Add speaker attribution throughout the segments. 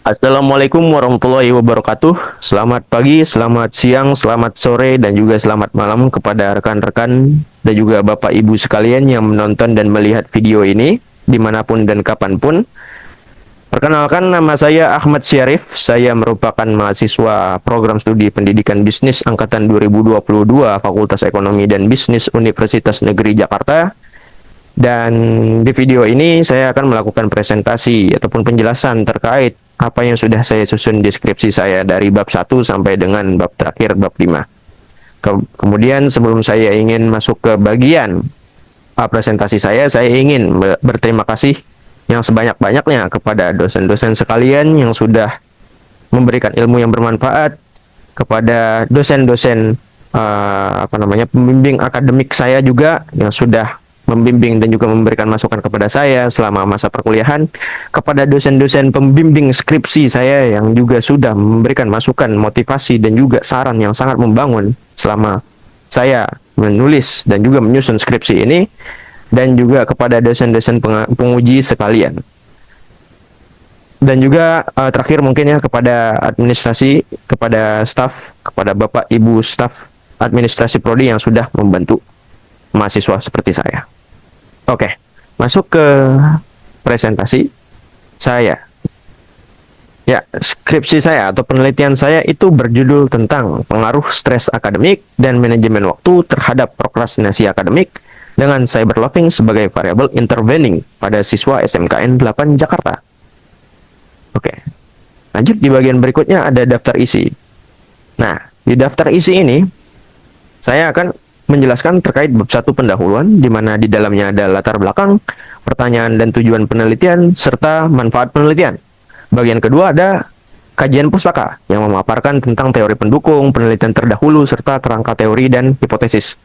Speaker 1: Assalamualaikum warahmatullahi wabarakatuh. Selamat pagi, selamat siang, selamat sore, dan juga selamat malam kepada rekan-rekan dan juga Bapak Ibu sekalian yang menonton dan melihat video ini dimanapun dan kapanpun. Perkenalkan, nama saya Ahmad Syarif. Saya merupakan mahasiswa program studi pendidikan bisnis angkatan 2022 Fakultas Ekonomi dan Bisnis Universitas Negeri Jakarta. Dan di video ini saya akan melakukan presentasi ataupun penjelasan terkait apa yang sudah saya susun deskripsi saya dari bab 1 sampai dengan bab terakhir, bab 5. Kemudian sebelum saya ingin masuk ke bagian presentasi saya ingin berterima kasih yang sebanyak-banyaknya kepada dosen-dosen sekalian yang sudah memberikan ilmu yang bermanfaat, kepada dosen-dosen pembimbing akademik saya juga yang sudah membimbing dan juga memberikan masukan kepada saya selama masa perkuliahan, kepada dosen-dosen pembimbing skripsi saya yang juga sudah memberikan masukan, motivasi, dan juga saran yang sangat membangun selama saya menulis dan juga menyusun skripsi ini, dan juga kepada dosen-dosen penguji sekalian. Dan juga terakhir mungkin ya kepada administrasi, kepada staf, kepada Bapak Ibu staf administrasi prodi yang sudah membantu mahasiswa seperti saya. Oke, masuk ke presentasi saya. Ya, skripsi saya atau penelitian saya itu berjudul tentang pengaruh stres akademik dan manajemen waktu terhadap prokrastinasi akademik dengan cyberloafing sebagai variabel intervening pada siswa SMKN 8 Jakarta. Oke, lanjut di bagian berikutnya ada daftar isi. Nah, di daftar isi ini saya akan menjelaskan terkait bab 1 pendahuluan, di mana di dalamnya ada latar belakang, pertanyaan dan tujuan penelitian, serta manfaat penelitian. Bagian kedua ada kajian pustaka, yang memaparkan tentang teori pendukung, penelitian terdahulu, serta kerangka teori dan hipotesis.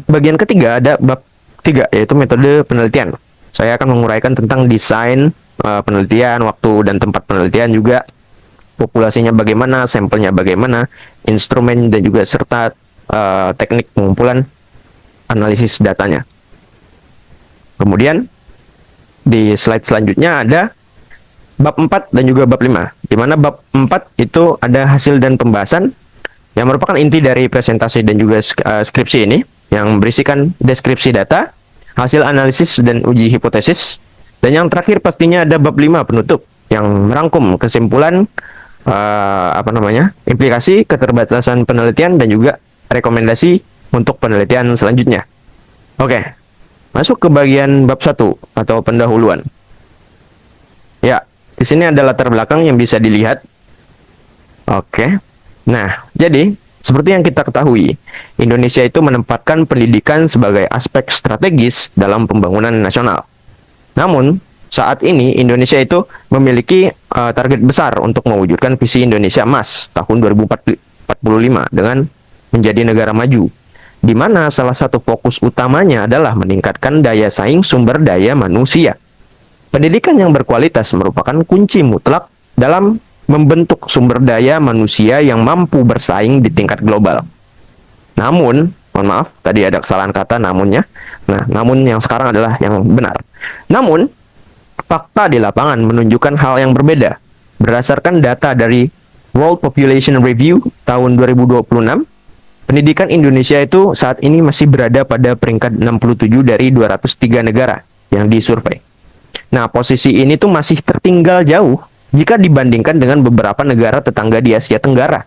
Speaker 1: Bagian ketiga ada bab 3, yaitu metode penelitian. Saya akan menguraikan tentang desain penelitian, waktu dan tempat penelitian juga, populasinya bagaimana, sampelnya bagaimana, instrumen dan juga serta teknik pengumpulan analisis datanya. Kemudian di slide selanjutnya ada bab 4 dan juga bab 5, di mana bab 4 itu ada hasil dan pembahasan yang merupakan inti dari presentasi dan juga skripsi ini, yang berisikan deskripsi data, hasil analisis dan uji hipotesis. Dan yang terakhir pastinya ada bab 5 penutup yang merangkum kesimpulan implikasi, keterbatasan penelitian, dan juga rekomendasi untuk penelitian selanjutnya. Oke, masuk ke bagian bab 1 atau pendahuluan. Ya, di sini ada latar belakang yang bisa dilihat. Oke, nah, jadi seperti yang kita ketahui, Indonesia itu menempatkan pendidikan sebagai aspek strategis dalam pembangunan nasional. Namun, saat ini Indonesia itu memiliki target besar untuk mewujudkan visi Indonesia Emas tahun 2045 dengan menjadi negara maju, di mana salah satu fokus utamanya adalah meningkatkan daya saing sumber daya manusia. Pendidikan yang berkualitas merupakan kunci mutlak dalam membentuk sumber daya manusia yang mampu bersaing di tingkat global. Namun, mohon maaf, tadi ada kesalahan kata namunnya. Nah, namun yang sekarang adalah yang benar. Namun, fakta di lapangan menunjukkan hal yang berbeda. Berdasarkan data dari World Population Review tahun 2026, pendidikan Indonesia itu saat ini masih berada pada peringkat 67 dari 203 negara yang disurvei. Nah, posisi ini tuh masih tertinggal jauh jika dibandingkan dengan beberapa negara tetangga di Asia Tenggara.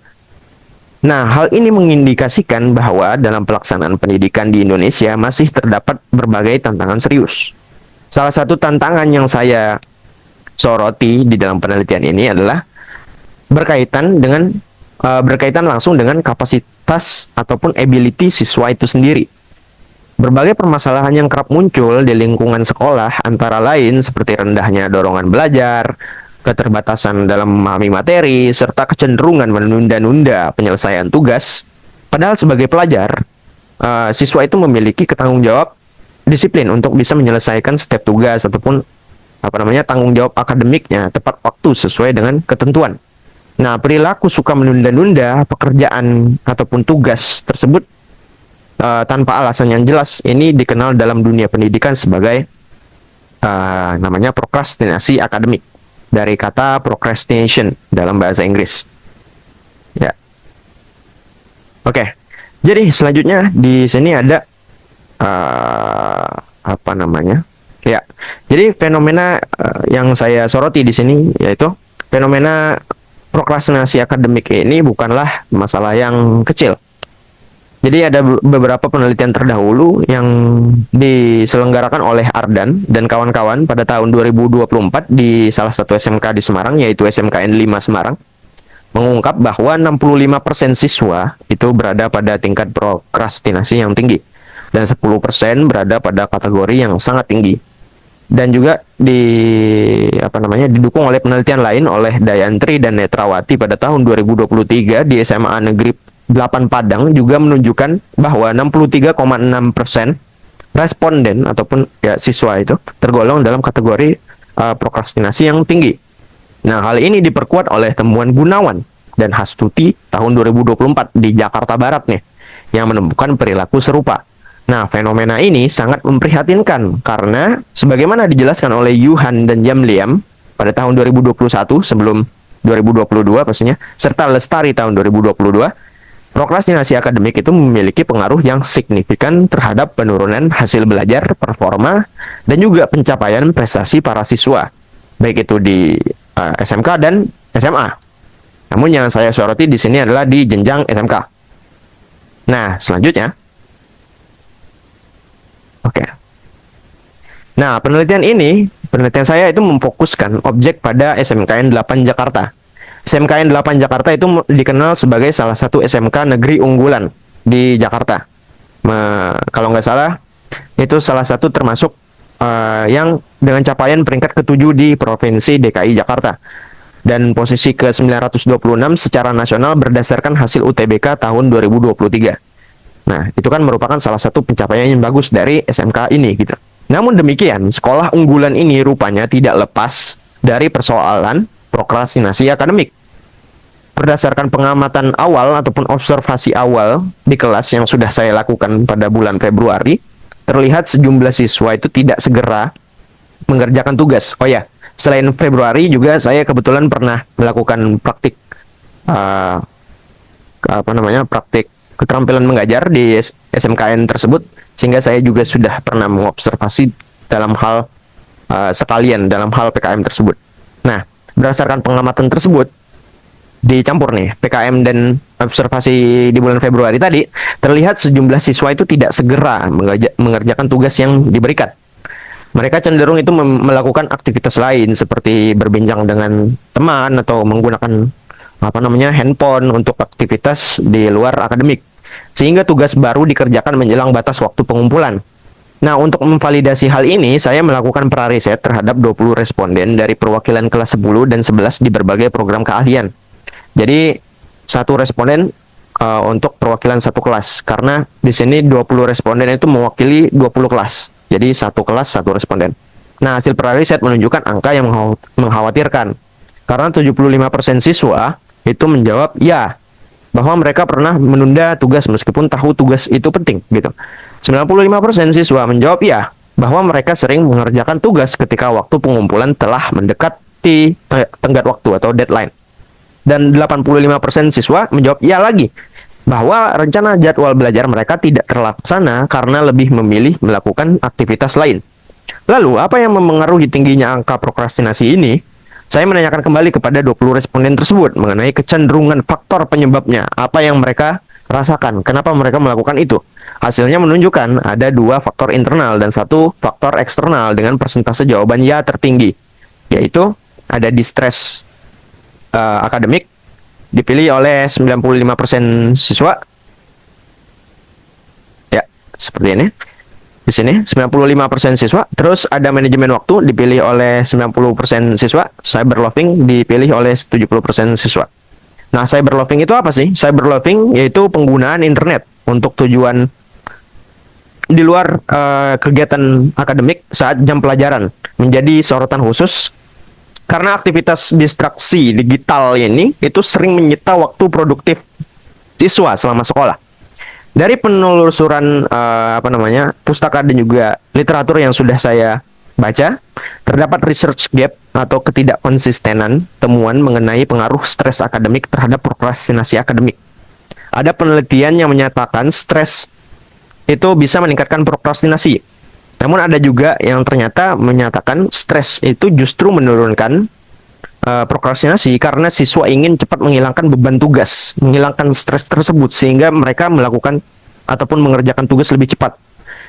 Speaker 1: Nah, hal ini mengindikasikan bahwa dalam pelaksanaan pendidikan di Indonesia masih terdapat berbagai tantangan serius. Salah satu tantangan yang saya soroti di dalam penelitian ini adalah berkaitan langsung dengan kapasitas ataupun ability siswa itu sendiri. Berbagai permasalahan yang kerap muncul di lingkungan sekolah antara lain seperti rendahnya dorongan belajar, keterbatasan dalam memahami materi, serta kecenderungan menunda-nunda penyelesaian tugas. Padahal sebagai pelajar, siswa itu memiliki ketanggungjawab disiplin untuk bisa menyelesaikan setiap tugas ataupun tanggung jawab akademiknya tepat waktu sesuai dengan ketentuan. Nah, perilaku suka menunda-nunda pekerjaan ataupun tugas tersebut tanpa alasan yang jelas ini dikenal dalam dunia pendidikan sebagai namanya prokrastinasi akademik. dari kata procrastination dalam bahasa Inggris. Ya. Oke. Jadi selanjutnya di sini ada apa namanya? Ya. Jadi fenomena yang saya soroti di sini yaitu fenomena prokrastinasi akademik ini bukanlah masalah yang kecil. Jadi ada beberapa penelitian terdahulu yang diselenggarakan oleh Ardan dan kawan-kawan pada tahun 2024 di salah satu SMK di Semarang, yaitu SMKN 5 Semarang, mengungkap bahwa 65% siswa itu berada pada tingkat prokrastinasi yang tinggi dan 10% berada pada kategori yang sangat tinggi. Dan juga didukung oleh penelitian lain oleh Dayantri dan Netrawati pada tahun 2023 di SMA Negeri 8 Padang juga menunjukkan bahwa 63,6% responden ataupun ya siswa itu tergolong dalam kategori prokrastinasi yang tinggi. Nah, hal ini diperkuat oleh temuan Gunawan dan Hastuti tahun 2024 di Jakarta Barat nih, yang menemukan perilaku serupa. Nah, fenomena ini sangat memprihatinkan karena sebagaimana dijelaskan oleh Yuhan dan Yamliam pada tahun 2021 sebelum 2022 pastinya, serta Lestari tahun 2022, prokrastinasi akademik itu memiliki pengaruh yang signifikan terhadap penurunan hasil belajar, performa, dan juga pencapaian prestasi para siswa, baik itu di SMK dan SMA. Namun yang saya soroti di sini adalah di jenjang SMK. Nah, selanjutnya. Oke. Nah, penelitian saya itu memfokuskan objek pada SMKN 8 Jakarta. SMKN 8 Jakarta itu dikenal sebagai salah satu SMK negeri unggulan di Jakarta. Kalau nggak salah, itu salah satu termasuk yang dengan capaian peringkat ke-7 di Provinsi DKI Jakarta. Dan posisi ke-926 secara nasional berdasarkan hasil UTBK tahun 2023. Nah, itu kan merupakan salah satu pencapaian yang bagus dari SMK ini gitu. Namun demikian, sekolah unggulan ini rupanya tidak lepas dari persoalan prokrastinasi akademik. Berdasarkan pengamatan awal ataupun observasi awal di kelas yang sudah saya lakukan pada bulan Februari, terlihat sejumlah siswa itu tidak segera mengerjakan tugas. Oh ya, selain Februari juga saya kebetulan pernah melakukan praktik praktik keterampilan mengajar di SMKN tersebut, sehingga saya juga sudah pernah mengobservasi dalam hal sekalian dalam hal PKM tersebut. Nah, berdasarkan pengamatan tersebut, dicampur nih PKM dan observasi di bulan Februari tadi, terlihat sejumlah siswa itu tidak segera mengerjakan tugas yang diberikan. Mereka cenderung itu melakukan aktivitas lain seperti berbincang dengan teman atau menggunakan handphone untuk aktivitas di luar akademik, sehingga tugas baru dikerjakan menjelang batas waktu pengumpulan. Nah, untuk memvalidasi hal ini, saya melakukan prariset terhadap 20 responden dari perwakilan kelas 10 dan 11 di berbagai program keahlian. Jadi, satu responden untuk perwakilan satu kelas, karena di sini 20 responden itu mewakili 20 kelas. Jadi, satu kelas, satu responden. Nah, hasil prariset menunjukkan angka yang mengkhawatirkan, karena 75% siswa itu menjawab ya, bahwa mereka pernah menunda tugas meskipun tahu tugas itu penting gitu. 95% siswa menjawab ya, bahwa mereka sering mengerjakan tugas ketika waktu pengumpulan telah mendekati tenggat waktu atau deadline. Dan 85% siswa menjawab ya lagi, bahwa rencana jadwal belajar mereka tidak terlaksana karena lebih memilih melakukan aktivitas lain. Lalu, apa yang memengaruhi tingginya angka prokrastinasi ini? Saya menanyakan kembali kepada 20 responden tersebut mengenai kecenderungan faktor penyebabnya, apa yang mereka rasakan, kenapa mereka melakukan itu. Hasilnya menunjukkan ada 2 faktor internal dan 1 faktor eksternal dengan persentase jawaban ya tertinggi, yaitu ada distress akademik, dipilih oleh 95% siswa. Ya, seperti ini. Di sini 95% siswa, terus ada manajemen waktu dipilih oleh 90% siswa, cyberloving dipilih oleh 70% siswa. Nah, cyberloving itu apa sih? Cyberloving yaitu penggunaan internet untuk tujuan di luar kegiatan akademik saat jam pelajaran menjadi sorotan khusus karena aktivitas distraksi digital ini itu sering menyita waktu produktif siswa selama sekolah. Dari penelusuran pustaka dan juga literatur yang sudah saya Baca, terdapat research gap atau ketidakkonsistenan temuan mengenai pengaruh stres akademik terhadap prokrastinasi akademik. Ada penelitian yang menyatakan stres itu bisa meningkatkan prokrastinasi. Namun ada juga yang ternyata menyatakan stres itu justru menurunkan prokrastinasi karena siswa ingin cepat menghilangkan beban tugas, menghilangkan stres tersebut sehingga mereka melakukan ataupun mengerjakan tugas lebih cepat.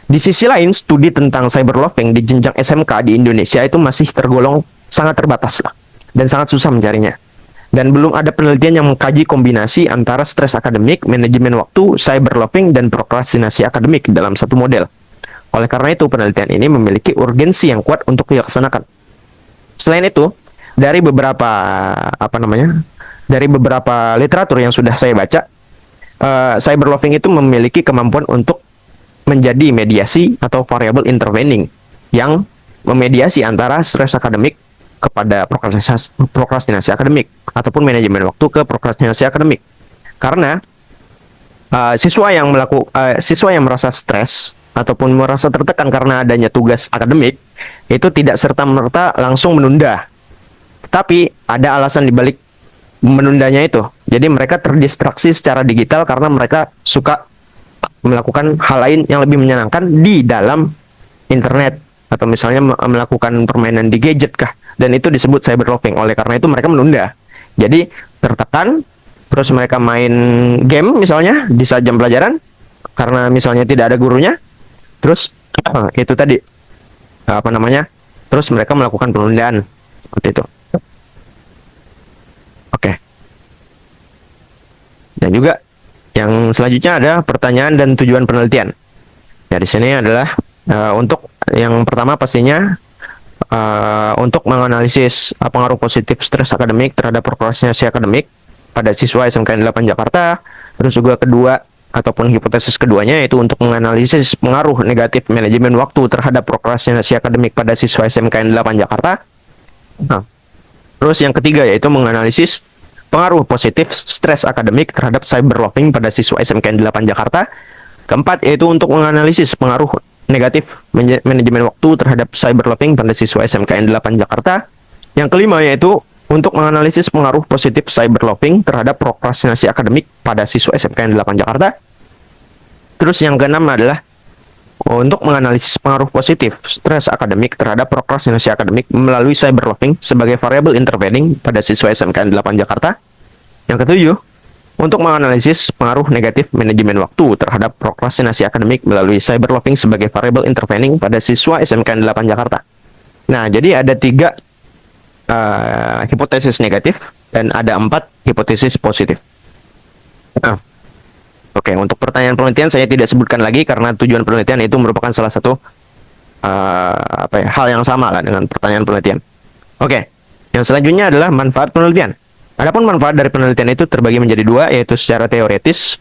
Speaker 1: Di sisi lain, studi tentang cyberloafing di jenjang SMK di Indonesia itu masih tergolong sangat terbatas lah, dan sangat susah mencarinya. Dan belum ada penelitian yang mengkaji kombinasi antara stres akademik, manajemen waktu, cyberloafing, dan prokrastinasi akademik dalam satu model. Oleh karena itu, penelitian ini memiliki urgensi yang kuat untuk dilaksanakan. Selain itu, dari beberapa dari beberapa literatur yang sudah saya baca, cyberloafing itu memiliki kemampuan untuk menjadi mediasi atau variable intervening yang memediasi antara stres akademik kepada prokrastinasi akademik ataupun manajemen waktu ke prokrastinasi akademik. Karena siswa yang merasa stres ataupun merasa tertekan karena adanya tugas akademik itu tidak serta-merta langsung menunda. Tapi ada alasan dibalik menundanya itu. Jadi mereka terdistraksi secara digital karena mereka suka melakukan hal lain yang lebih menyenangkan di dalam internet atau misalnya melakukan permainan di gadget kah, dan itu disebut cyberloafing. Oleh karena itu mereka menunda. Jadi tertekan, terus mereka main game misalnya di saat jam pelajaran karena misalnya tidak ada gurunya, terus itu tadi terus mereka melakukan penundaan seperti itu. Oke. Dan juga yang selanjutnya ada pertanyaan dan tujuan penelitian. Ya, di sini adalah untuk yang pertama pastinya untuk menganalisis pengaruh positif stres akademik terhadap prokrastinasi akademik pada siswa SMKN 8 Jakarta. Terus juga kedua ataupun hipotesis keduanya yaitu untuk menganalisis pengaruh negatif manajemen waktu terhadap prokrastinasi akademik pada siswa SMKN 8 Jakarta. Nah, terus yang ketiga yaitu menganalisis pengaruh positif stres akademik terhadap cyberloafing pada siswa SMKN 8 Jakarta. Keempat, yaitu untuk menganalisis pengaruh negatif manajemen waktu terhadap cyberloafing pada siswa SMKN 8 Jakarta. Yang kelima, yaitu untuk menganalisis pengaruh positif cyberloafing terhadap prokrastinasi akademik pada siswa SMKN 8 Jakarta. Terus yang keenam adalah untuk menganalisis pengaruh positif stres akademik terhadap prokrastinasi akademik melalui cyberloafing sebagai variabel intervening pada siswa SMKN 8 Jakarta. Yang ketujuh, untuk menganalisis pengaruh negatif manajemen waktu terhadap prokrastinasi akademik melalui cyberloafing sebagai variabel intervening pada siswa SMKN 8 Jakarta. Nah, jadi ada 3 hipotesis negatif dan ada 4 hipotesis positif. Nah, oke, untuk pertanyaan penelitian saya tidak sebutkan lagi karena tujuan penelitian itu merupakan salah satu hal yang sama lah dengan pertanyaan penelitian. Oke, yang selanjutnya adalah manfaat penelitian. Adapun manfaat dari penelitian itu terbagi menjadi 2, yaitu secara teoritis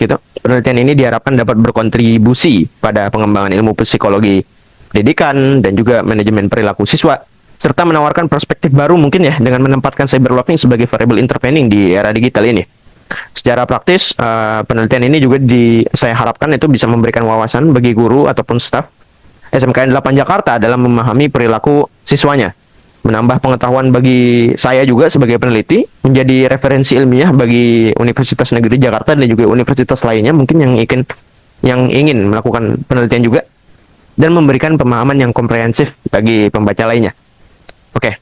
Speaker 1: gitu. Penelitian ini diharapkan dapat berkontribusi pada pengembangan ilmu psikologi pendidikan dan juga manajemen perilaku siswa, serta menawarkan perspektif baru mungkin ya dengan menempatkan cyberloafing sebagai variable intervening di era digital ini. Secara praktis, penelitian ini juga saya harapkan itu bisa memberikan wawasan bagi guru ataupun staf SMKN 8 Jakarta dalam memahami perilaku siswanya. Menambah pengetahuan bagi saya juga sebagai peneliti, menjadi referensi ilmiah bagi Universitas Negeri Jakarta dan juga universitas lainnya mungkin yang ingin melakukan penelitian juga, dan memberikan pemahaman yang komprehensif bagi pembaca lainnya. Oke.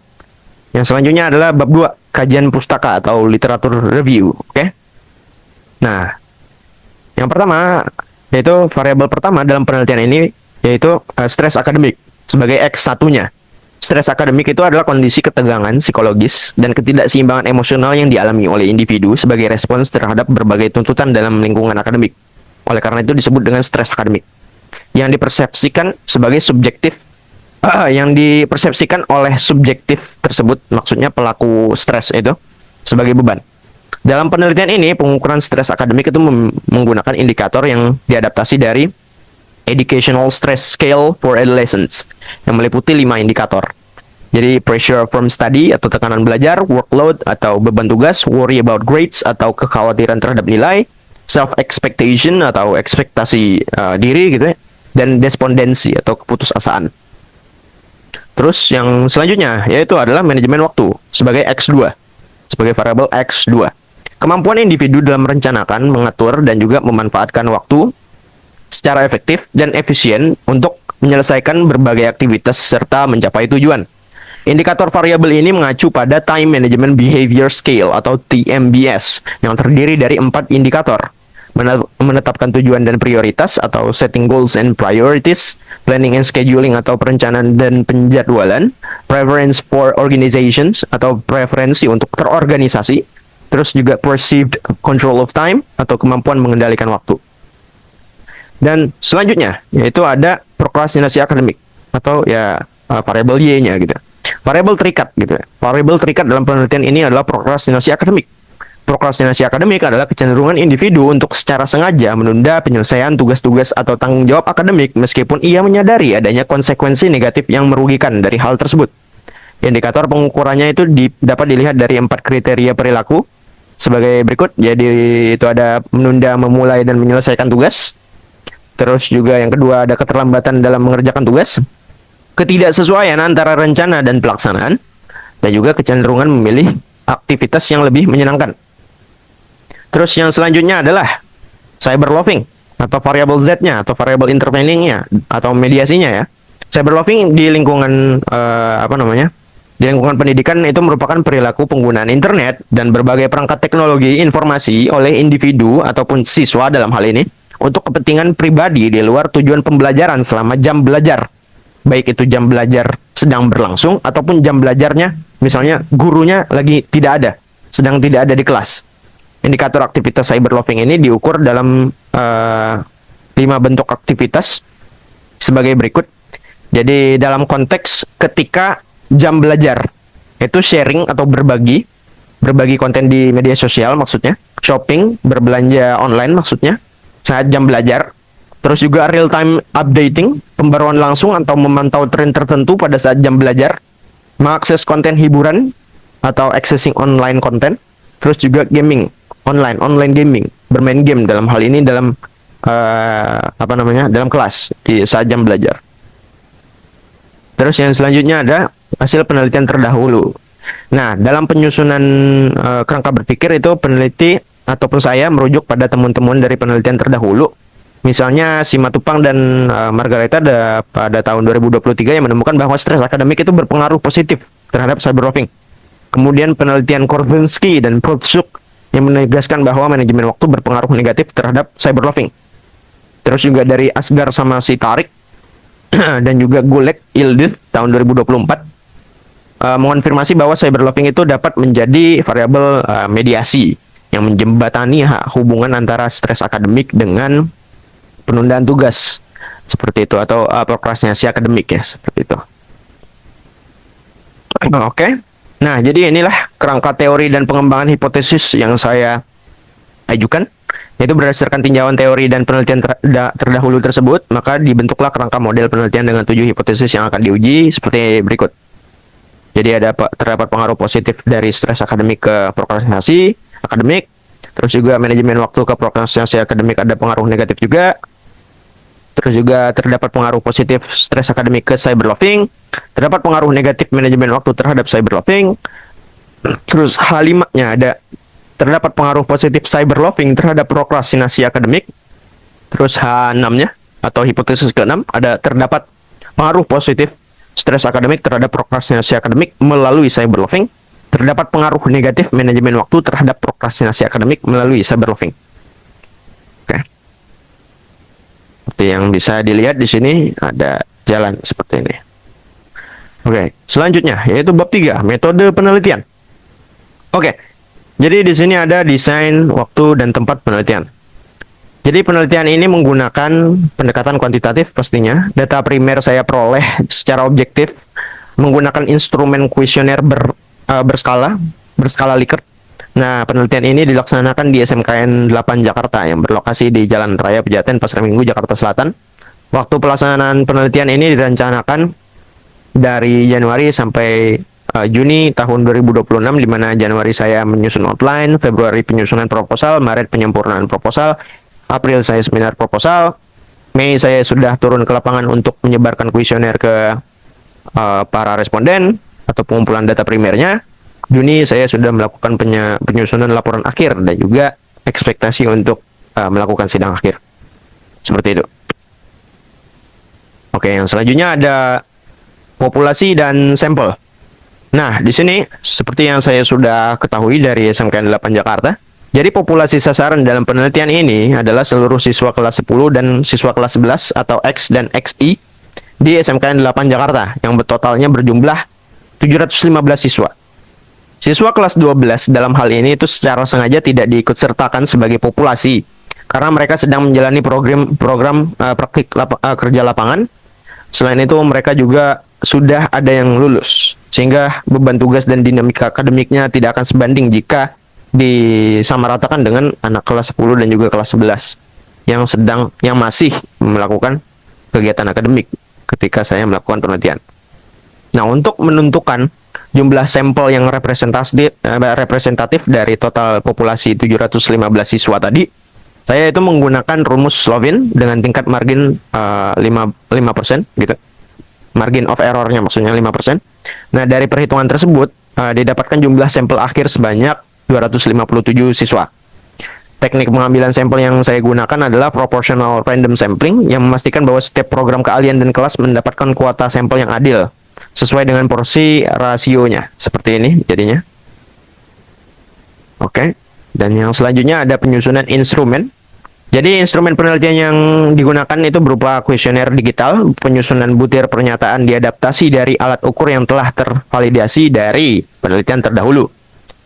Speaker 1: Yang selanjutnya adalah bab 2, kajian pustaka atau literatur review. Oke. Nah, yang pertama yaitu variabel pertama dalam penelitian ini yaitu stres akademik sebagai X1-nya. Stres akademik itu adalah kondisi ketegangan psikologis dan ketidakseimbangan emosional yang dialami oleh individu sebagai respons terhadap berbagai tuntutan dalam lingkungan akademik. Oleh karena itu disebut dengan stres akademik. Yang dipersepsikan sebagai subjektif, yang dipersepsikan oleh subjektif tersebut, maksudnya pelaku stres itu, sebagai beban. Dalam penelitian ini, pengukuran stres akademik itu menggunakan indikator yang diadaptasi dari Educational Stress Scale for Adolescents yang meliputi 5 indikator. Jadi pressure from study atau tekanan belajar, workload atau beban tugas, worry about grades atau kekhawatiran terhadap nilai, self expectation atau ekspektasi diri gitu ya, dan despondency atau keputusasaan. Terus yang selanjutnya yaitu adalah manajemen waktu sebagai X2, sebagai variabel X2. Kemampuan individu dalam merencanakan, mengatur, dan juga memanfaatkan waktu secara efektif dan efisien untuk menyelesaikan berbagai aktivitas serta mencapai tujuan. Indikator variabel ini mengacu pada Time Management Behavior Scale atau TMBS yang terdiri dari 4 indikator. Menetapkan tujuan dan prioritas atau setting goals and priorities, planning and scheduling atau perencanaan dan penjadwalan, preference for organizations atau preferensi untuk terorganisasi, terus juga perceived control of time atau kemampuan mengendalikan waktu. Dan selanjutnya yaitu ada prokrastinasi akademik atau ya variabel Y-nya gitu. Variabel terikat gitu. Variabel terikat dalam penelitian ini adalah prokrastinasi akademik. Prokrastinasi akademik adalah kecenderungan individu untuk secara sengaja menunda penyelesaian tugas-tugas atau tanggung jawab akademik meskipun ia menyadari adanya konsekuensi negatif yang merugikan dari hal tersebut. Indikator pengukurannya itu dapat dilihat dari 4 kriteria perilaku sebagai berikut. Jadi itu ada menunda, memulai, dan menyelesaikan tugas. Terus juga yang kedua ada keterlambatan dalam mengerjakan tugas, ketidaksesuaian antara rencana dan pelaksanaan, dan juga kecenderungan memilih aktivitas yang lebih menyenangkan. Terus yang selanjutnya adalah cyber loving atau variabel Z-nya atau variabel intervening-nya atau mediasinya ya. Cyber loving di lingkungan di lingkungan pendidikan itu merupakan perilaku penggunaan internet dan berbagai perangkat teknologi informasi oleh individu ataupun siswa dalam hal ini untuk kepentingan pribadi di luar tujuan pembelajaran selama jam belajar. Baik itu jam belajar sedang berlangsung ataupun jam belajarnya misalnya gurunya lagi tidak ada, sedang tidak ada di kelas. Indikator aktivitas cyber loving ini diukur dalam 5 bentuk aktivitas sebagai berikut. Jadi dalam konteks ketika jam belajar itu sharing atau berbagi konten di media sosial maksudnya, shopping, berbelanja online maksudnya saat jam belajar. Terus juga real time updating, pembaruan langsung atau memantau tren tertentu pada saat jam belajar, mengakses konten hiburan atau accessing online konten. Terus juga gaming online gaming, bermain game dalam hal ini dalam dalam kelas di saat jam belajar. Terus yang selanjutnya ada hasil penelitian terdahulu. Nah, dalam penyusunan kerangka berpikir itu peneliti ataupun saya merujuk pada temuan-temuan dari penelitian terdahulu. Misalnya Simatupang dan Margareta pada tahun 2023 yang menemukan bahwa stres akademik itu berpengaruh positif terhadap cyber loving. Kemudian penelitian Korvinsky dan Provsuk yang menegaskan bahwa manajemen waktu berpengaruh negatif terhadap cyber loving. Terus juga dari Asgar sama si Tarik dan juga Gulek Ildith tahun 2024 mengonfirmasi bahwa cyber loving itu dapat menjadi variabel mediasi yang menjembatani hubungan antara stres akademik dengan penundaan tugas seperti itu atau prokrastinasi akademik ya seperti itu. Oke. Nah, jadi inilah kerangka teori dan pengembangan hipotesis yang saya ajukan. Yaitu berdasarkan tinjauan teori dan penelitian terdahulu tersebut, maka dibentuklah kerangka model penelitian dengan 7 hipotesis yang akan diuji seperti berikut. Jadi terdapat pengaruh positif dari stres akademik ke prokrastinasi akademik. Terus juga manajemen waktu ke prokrastinasi akademik ada pengaruh negatif juga. Terus juga terdapat pengaruh positif stres akademik ke cyber loving. Terdapat pengaruh negatif manajemen waktu terhadap cyber loving. Terus H5-nya ada terdapat pengaruh positif cyber loving terhadap prokrastinasi akademik. Terus H6-nya atau hipotesis ke-6 ada terdapat pengaruh positif stres akademik terhadap prokrastinasi akademik melalui cyber loving. Terdapat pengaruh negatif manajemen waktu terhadap prokrastinasi akademik melalui cyber loving. Oke. Seperti yang bisa dilihat di sini ada jalan seperti ini. Oke, selanjutnya yaitu bab 3, metode penelitian. Oke. Jadi di sini ada desain, waktu, dan tempat penelitian. Jadi penelitian ini menggunakan pendekatan kuantitatif pastinya. Data primer saya peroleh secara objektif menggunakan instrumen kuesioner berskala Likert. Nah, penelitian ini dilaksanakan di SMKN 8 Jakarta yang berlokasi di Jalan Raya Pejaten, Pasar Minggu, Jakarta Selatan. Waktu pelaksanaan penelitian ini direncanakan dari Januari sampai Juni tahun 2026, di mana Januari saya menyusun outline, Februari penyusunan proposal, Maret penyempurnaan proposal, April saya seminar proposal, Mei saya sudah turun ke lapangan untuk menyebarkan kuesioner ke para responden atau pengumpulan data primernya. Juni saya sudah melakukan penyusunan laporan akhir dan juga ekspektasi untuk melakukan sidang akhir. Seperti itu. Oke, yang selanjutnya ada populasi dan sampel. Nah, di sini seperti yang saya sudah ketahui dari SMKN 8 Jakarta, jadi populasi sasaran dalam penelitian ini adalah seluruh siswa kelas 10 dan siswa kelas 11 atau X dan XI di SMKN 8 Jakarta yang totalnya berjumlah 715 siswa. Siswa kelas 12 dalam hal ini itu secara sengaja tidak diikutsertakan sebagai populasi karena mereka sedang menjalani program praktik kerja lapangan. Selain itu mereka juga sudah ada yang lulus, sehingga beban tugas dan dinamika akademiknya tidak akan sebanding jika disamaratakan dengan anak kelas 10 dan juga kelas 11 yang masih melakukan kegiatan akademik ketika saya melakukan penelitian. Nah, untuk menentukan jumlah sampel yang representatif dari total populasi 715 siswa tadi, saya itu menggunakan rumus Slovin dengan tingkat margin 5% gitu. Margin of error-nya maksudnya 5%. Nah, dari perhitungan tersebut didapatkan jumlah sampel akhir sebanyak 257 siswa. Teknik pengambilan sampel yang saya gunakan adalah proportional random sampling yang memastikan bahwa setiap program keahlian dan kelas mendapatkan kuota sampel yang adil sesuai dengan porsi rasionya. Seperti ini jadinya. Oke. Dan yang selanjutnya ada penyusunan instrumen. Jadi instrumen penelitian yang digunakan itu berupa kuesioner digital, penyusunan butir pernyataan diadaptasi dari alat ukur yang telah tervalidasi dari penelitian terdahulu.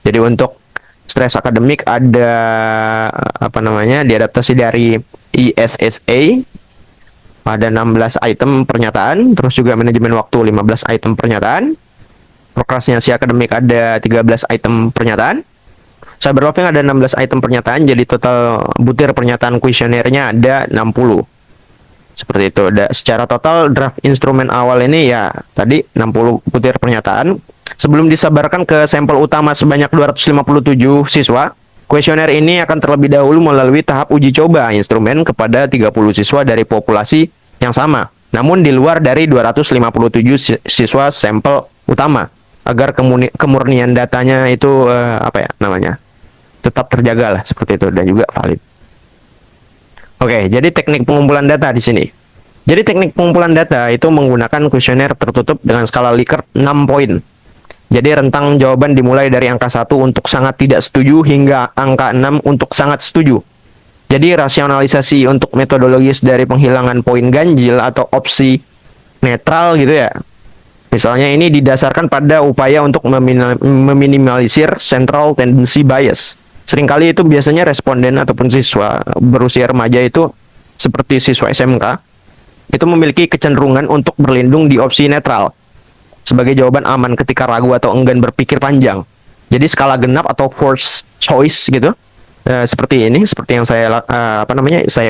Speaker 1: Jadi untuk stres akademik ada diadaptasi dari ISSA, ada 16 item pernyataan, terus juga manajemen waktu 15 item pernyataan, prokrastinasi akademik ada 13 item pernyataan. Cyber Loving ada 16 item pernyataan, jadi total butir pernyataan kuesionernya ada 60. Seperti itu. Secara total draft instrumen awal ini ya tadi 60 butir pernyataan. Sebelum disebarkan ke sampel utama sebanyak 257 siswa, kuesioner ini akan terlebih dahulu melalui tahap uji coba instrumen kepada 30 siswa dari populasi yang sama, namun di luar dari 257 siswa sampel utama, agar kemurnian datanya itu tetap terjaga lah seperti itu dan juga valid. Oke, jadi teknik pengumpulan data di sini. Jadi teknik pengumpulan data itu menggunakan kuesioner tertutup dengan skala Likert 6 poin. Jadi rentang jawaban dimulai dari angka 1 untuk sangat tidak setuju hingga angka 6 untuk sangat setuju. Jadi rasionalisasi untuk metodologis dari penghilangan poin ganjil atau opsi netral gitu ya. Misalnya ini didasarkan pada upaya untuk meminimalisir central tendency bias. Seringkali itu biasanya responden ataupun siswa berusia remaja itu seperti siswa SMK itu memiliki kecenderungan untuk berlindung di opsi netral sebagai jawaban aman ketika ragu atau enggan berpikir panjang. Jadi skala genap atau forced choice gitu, seperti ini, seperti yang saya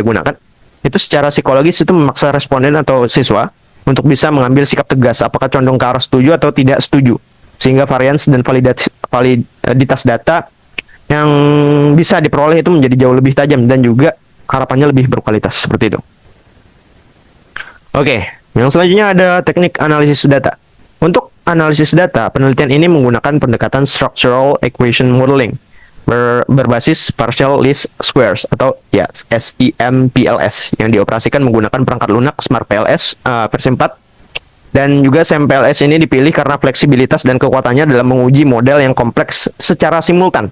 Speaker 1: gunakan. Itu secara psikologis itu memaksa responden atau siswa untuk bisa mengambil sikap tegas apakah condong ke arah setuju atau tidak setuju, sehingga varians dan validitas data yang bisa diperoleh itu menjadi jauh lebih tajam dan juga harapannya lebih berkualitas seperti itu. Oke, yang selanjutnya ada teknik analisis data. Untuk analisis data, penelitian ini menggunakan pendekatan structural equation modeling berbasis partial least squares atau ya SEMPLS yang dioperasikan menggunakan perangkat lunak Smart PLS versi 4. Dan juga SEMPLS ini dipilih karena fleksibilitas dan kekuatannya dalam menguji model yang kompleks secara simultan,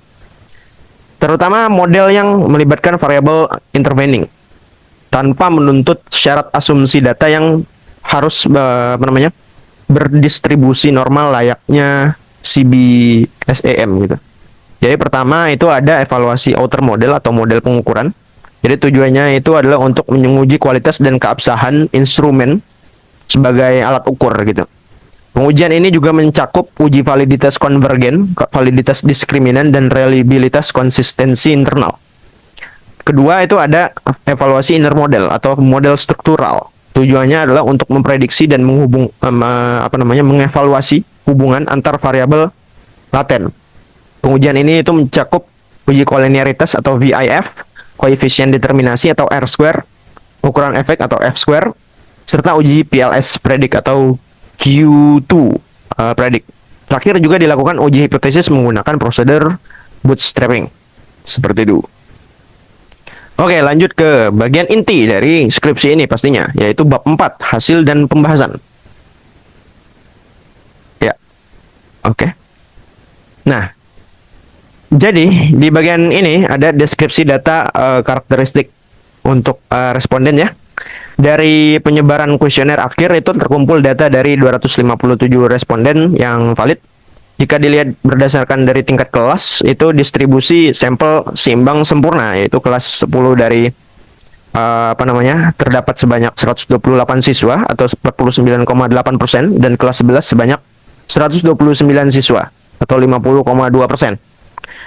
Speaker 1: terutama model yang melibatkan variabel intervening tanpa menuntut syarat asumsi data yang harus berdistribusi normal layaknya CBSEM gitu. Jadi pertama itu ada evaluasi outer model atau model pengukuran. Jadi tujuannya itu adalah untuk menguji kualitas dan keabsahan instrumen sebagai alat ukur gitu. Pengujian ini juga mencakup uji validitas konvergen, validitas diskriminan, dan reliabilitas konsistensi internal. Kedua itu ada evaluasi inner model atau model struktural. Tujuannya adalah untuk memprediksi dan mengevaluasi hubungan antar variabel laten. Pengujian ini itu mencakup uji koliniaritas atau VIF, koefisien determinasi atau R square, ukuran efek atau F square, serta uji PLS predik atau Q2 predict. Terakhir juga dilakukan uji hipotesis menggunakan prosedur bootstrapping. Seperti itu. Oke, lanjut ke bagian inti dari skripsi ini pastinya, yaitu bab 4, hasil dan pembahasan. Ya, oke. Nah, jadi di bagian ini ada deskripsi data karakteristik untuk responden ya. Dari penyebaran kuesioner akhir itu terkumpul data dari 257 responden yang valid. Jika dilihat berdasarkan dari tingkat kelas, itu distribusi sampel seimbang sempurna, yaitu kelas 10 dari terdapat sebanyak 128 siswa atau 49,8% dan kelas 11 sebanyak 129 siswa atau 50,2%.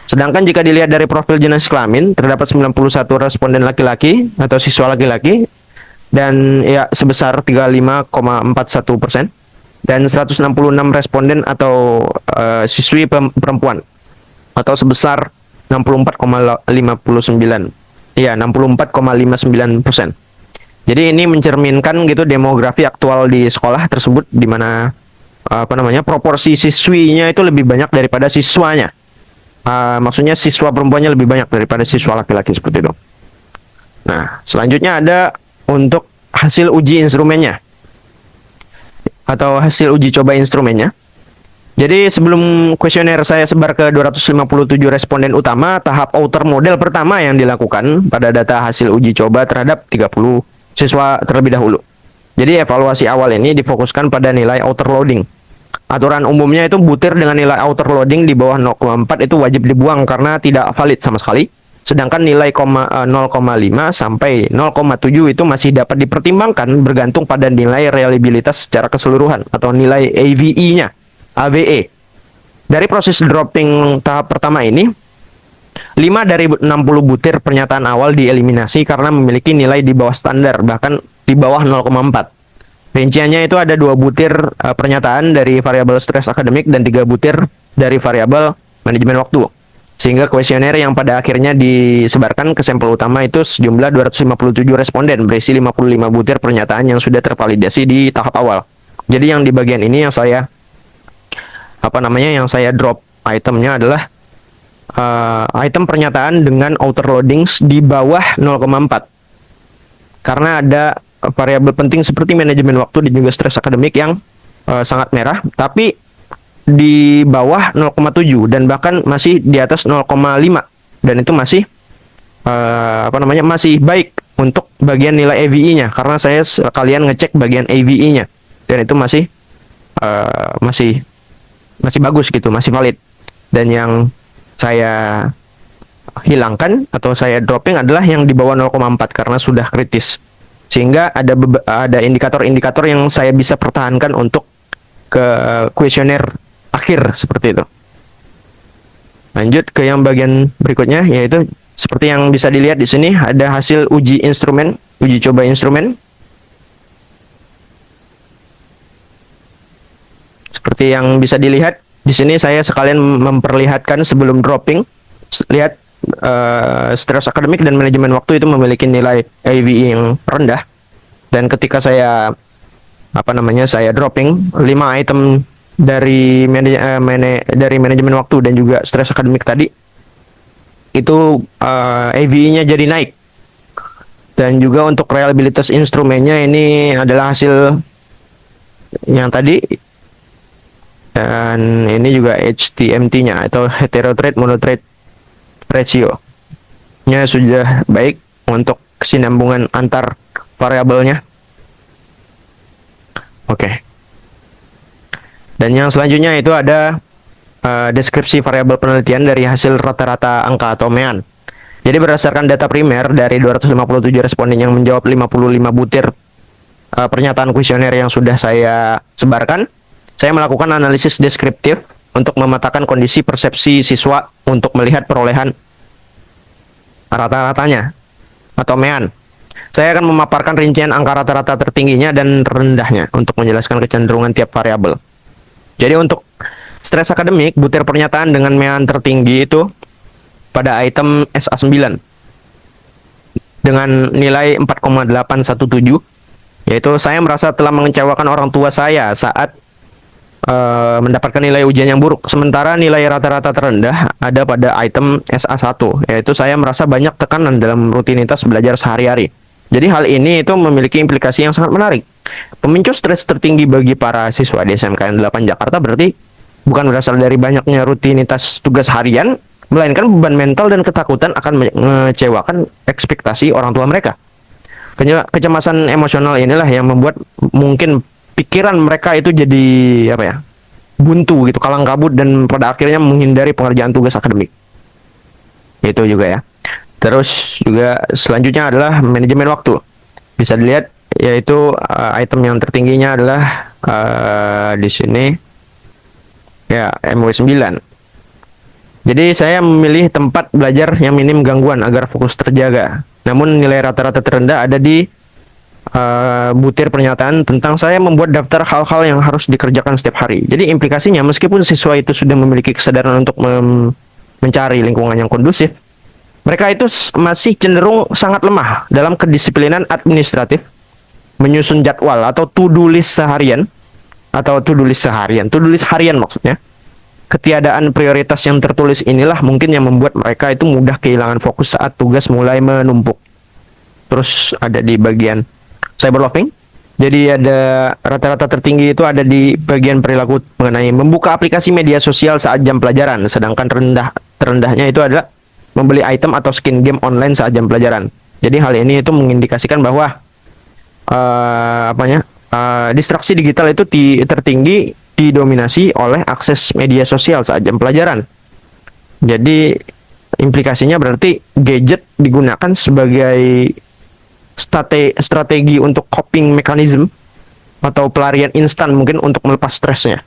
Speaker 1: Sedangkan jika dilihat dari profil jenis kelamin, terdapat 91 responden laki-laki atau siswa laki-laki dan ya sebesar 35,41%. Dan 166 responden atau siswi perempuan atau sebesar 64,59. Ya, 64,59%. Jadi ini mencerminkan gitu demografi aktual di sekolah tersebut, di mana proporsi siswinya itu lebih banyak daripada siswanya. Maksudnya siswa perempuannya lebih banyak daripada siswa laki-laki, seperti itu. Nah, selanjutnya ada untuk hasil uji instrumennya atau hasil uji coba instrumennya. Jadi sebelum kuesioner saya sebar ke 257 responden utama, tahap outer model pertama yang dilakukan pada data hasil uji coba terhadap 30 siswa terlebih dahulu. Jadi evaluasi awal ini difokuskan pada nilai outer loading. Aturan umumnya itu butir dengan nilai outer loading di bawah 0,4 itu wajib dibuang karena tidak valid sama sekali. Sedangkan nilai 0,5 sampai 0,7 itu masih dapat dipertimbangkan bergantung pada nilai reliabilitas secara keseluruhan atau nilai AVE-nya, AVE. Dari proses dropping tahap pertama ini, 5 dari 60 butir pernyataan awal dieliminasi karena memiliki nilai di bawah standar, bahkan di bawah 0,4. Rinciannya itu ada 2 butir pernyataan dari variabel stres akademik dan 3 butir dari variabel manajemen waktu. Sehingga kuesioner yang pada akhirnya disebarkan ke sampel utama itu sejumlah 257 responden berisi 55 butir pernyataan yang sudah tervalidasi di tahap awal. Jadi yang di bagian ini yang saya drop itemnya adalah item pernyataan dengan outer loadings di bawah 0,4. Karena ada variabel penting seperti manajemen waktu dan juga stres akademik yang sangat merah, tapi di bawah 0,7 dan bahkan masih di atas 0,5, dan itu masih masih baik untuk bagian nilai AVE-nya karena saya sekalian ngecek bagian AVE-nya dan itu masih bagus gitu, masih valid. Dan yang saya hilangkan atau saya dropping adalah yang di bawah 0,4 karena sudah kritis. Sehingga ada indikator-indikator yang saya bisa pertahankan untuk ke kuesioner akhir, seperti itu. Lanjut ke yang bagian berikutnya, yaitu seperti yang bisa dilihat di sini ada hasil uji coba instrumen. Seperti yang bisa dilihat di sini, saya sekalian memperlihatkan sebelum dropping. Lihat stres akademik dan manajemen waktu itu memiliki nilai AVE yang rendah. Dan ketika saya saya dropping 5 item dari manajemen waktu dan juga stres akademik tadi, itu AVE-nya jadi naik. Dan juga untuk reliabilitas instrumennya ini adalah hasil yang tadi, dan ini juga HTMT-nya atau heterotrade monotrade ratio nya sudah baik untuk kesinambungan antar variabelnya. Oke. Dan yang selanjutnya itu ada deskripsi variabel penelitian dari hasil rata-rata angka atau MEAN. Jadi berdasarkan data primer dari 257 responden yang menjawab 55 butir pernyataan kuesioner yang sudah saya sebarkan, saya melakukan analisis deskriptif untuk memetakan kondisi persepsi siswa untuk melihat perolehan rata-ratanya atau MEAN. Saya akan memaparkan rincian angka rata-rata tertingginya dan rendahnya untuk menjelaskan kecenderungan tiap variabel. Jadi untuk stres akademik, butir pernyataan dengan MEAN tertinggi itu pada item SA9 dengan nilai 4,817, Yaitu saya merasa telah mengecewakan orang tua saya saat mendapatkan nilai ujian yang buruk. Sementara nilai rata-rata terendah ada pada item SA1, yaitu saya merasa banyak tekanan dalam rutinitas belajar sehari-hari. Jadi hal ini itu memiliki implikasi yang sangat menarik. Pemicu stres tertinggi bagi para siswa di SMKN 8 Jakarta berarti bukan berasal dari banyaknya rutinitas tugas harian, melainkan beban mental dan ketakutan akan mengecewakan ekspektasi orang tua mereka. Kecemasan emosional inilah yang membuat mungkin pikiran mereka itu jadi apa ya, buntu gitu, kalang kabut, dan pada akhirnya menghindari pengerjaan tugas akademik. Itu juga ya. Terus juga selanjutnya adalah manajemen waktu. Bisa dilihat yaitu item yang tertingginya adalah di sini ya MW9. Jadi saya memilih tempat belajar yang minim gangguan agar fokus terjaga. Namun nilai rata-rata terendah ada di butir pernyataan tentang saya membuat daftar hal-hal yang harus dikerjakan setiap hari. Jadi implikasinya meskipun siswa itu sudah memiliki kesadaran untuk mencari lingkungan yang kondusif, mereka itu masih cenderung sangat lemah dalam kedisiplinan administratif, menyusun jadwal atau to-do list harian maksudnya. Ketiadaan prioritas yang tertulis inilah mungkin yang membuat mereka itu mudah kehilangan fokus saat tugas mulai menumpuk. Terus ada di bagian cyberloving. Jadi ada rata-rata tertinggi itu ada di bagian perilaku mengenai membuka aplikasi media sosial saat jam pelajaran, sedangkan terendahnya itu adalah membeli item atau skin game online saat jam pelajaran. Jadi hal ini itu mengindikasikan bahwa distraksi digital itu tertinggi didominasi oleh akses media sosial saat jam pelajaran. Jadi implikasinya berarti gadget digunakan sebagai strategi untuk coping mechanism atau pelarian instan mungkin untuk melepas stresnya.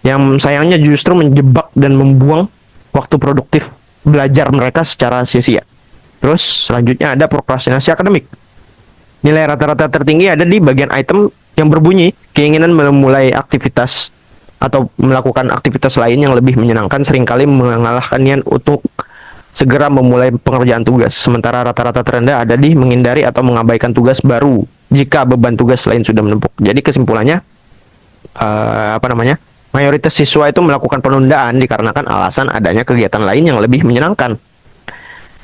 Speaker 1: Yang sayangnya justru menjebak dan membuang waktu produktif belajar mereka secara sia-sia. Terus selanjutnya ada prokrastinasi akademik. Nilai rata-rata tertinggi ada di bagian item yang berbunyi keinginan memulai aktivitas atau melakukan aktivitas lain yang lebih menyenangkan seringkali mengalahkan niat untuk segera memulai pengerjaan tugas. Sementara rata-rata terendah ada di menghindari atau mengabaikan tugas baru jika beban tugas lain sudah menumpuk. Jadi kesimpulannya mayoritas siswa itu melakukan penundaan dikarenakan alasan adanya kegiatan lain yang lebih menyenangkan.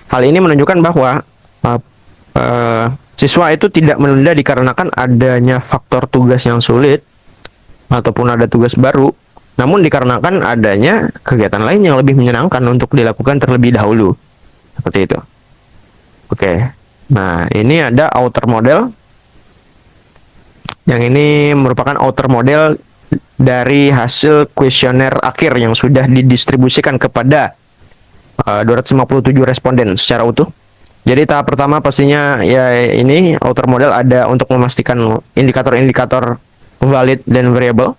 Speaker 1: Hal ini menunjukkan bahwa siswa itu tidak menunda dikarenakan adanya faktor tugas yang sulit ataupun ada tugas baru, namun dikarenakan adanya kegiatan lain yang lebih menyenangkan untuk dilakukan terlebih dahulu. Seperti itu. Oke. Nah, ini ada outer model. Yang ini merupakan outer model dari hasil kuesioner akhir yang sudah didistribusikan kepada 257 responden secara utuh. Jadi tahap pertama pastinya ya ini outer model ada untuk memastikan indikator-indikator valid dan variable.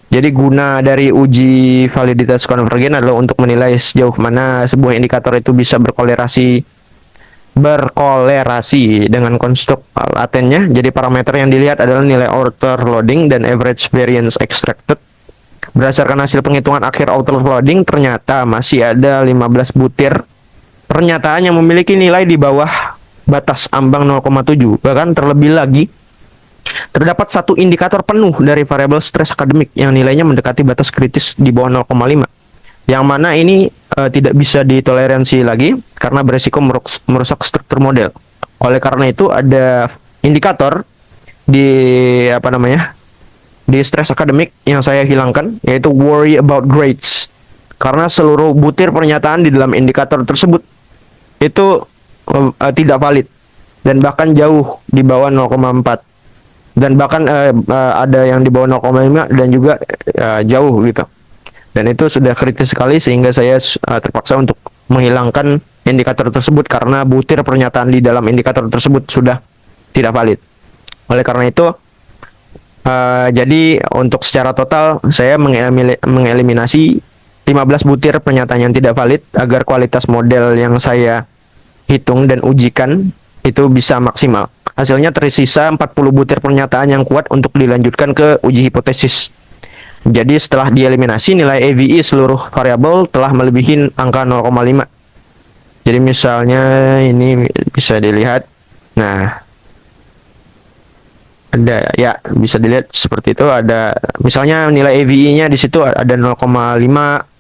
Speaker 1: Jadi guna dari uji validitas konvergen adalah untuk menilai sejauh mana sebuah indikator itu bisa berkolerasi dengan konstruk latennya. Jadi parameter yang dilihat adalah nilai outer loading dan average variance extracted. Berdasarkan hasil penghitungan akhir outer loading, ternyata masih ada 15 butir pernyataan yang memiliki nilai di bawah batas ambang 0,7. Bahkan terlebih lagi, terdapat satu indikator penuh dari variabel stres akademik yang nilainya mendekati batas kritis di bawah 0,5. Yang mana ini tidak bisa ditoleransi lagi karena beresiko merusak struktur model. Oleh karena itu ada indikator di di stres akademik yang saya hilangkan, yaitu worry about grades. Karena seluruh butir pernyataan di dalam indikator tersebut itu tidak valid dan bahkan jauh di bawah 0,4. Dan bahkan ada yang di bawah 0,5 dan juga jauh gitu. Dan itu sudah kritis sekali sehingga saya terpaksa untuk menghilangkan indikator tersebut karena butir pernyataan di dalam indikator tersebut sudah tidak valid. Oleh karena itu, jadi untuk secara total saya mengeliminasi 15 butir pernyataan yang tidak valid agar kualitas model yang saya hitung dan ujikan itu bisa maksimal. Hasilnya tersisa 40 butir pernyataan yang kuat untuk dilanjutkan ke uji hipotesis. Jadi setelah dieliminasi, nilai AVI seluruh variabel telah melebihi angka 0,5. Jadi misalnya ini bisa dilihat. Nah, ada ya, bisa dilihat seperti itu. Ada misalnya nilai AVE-nya di situ ada 0,515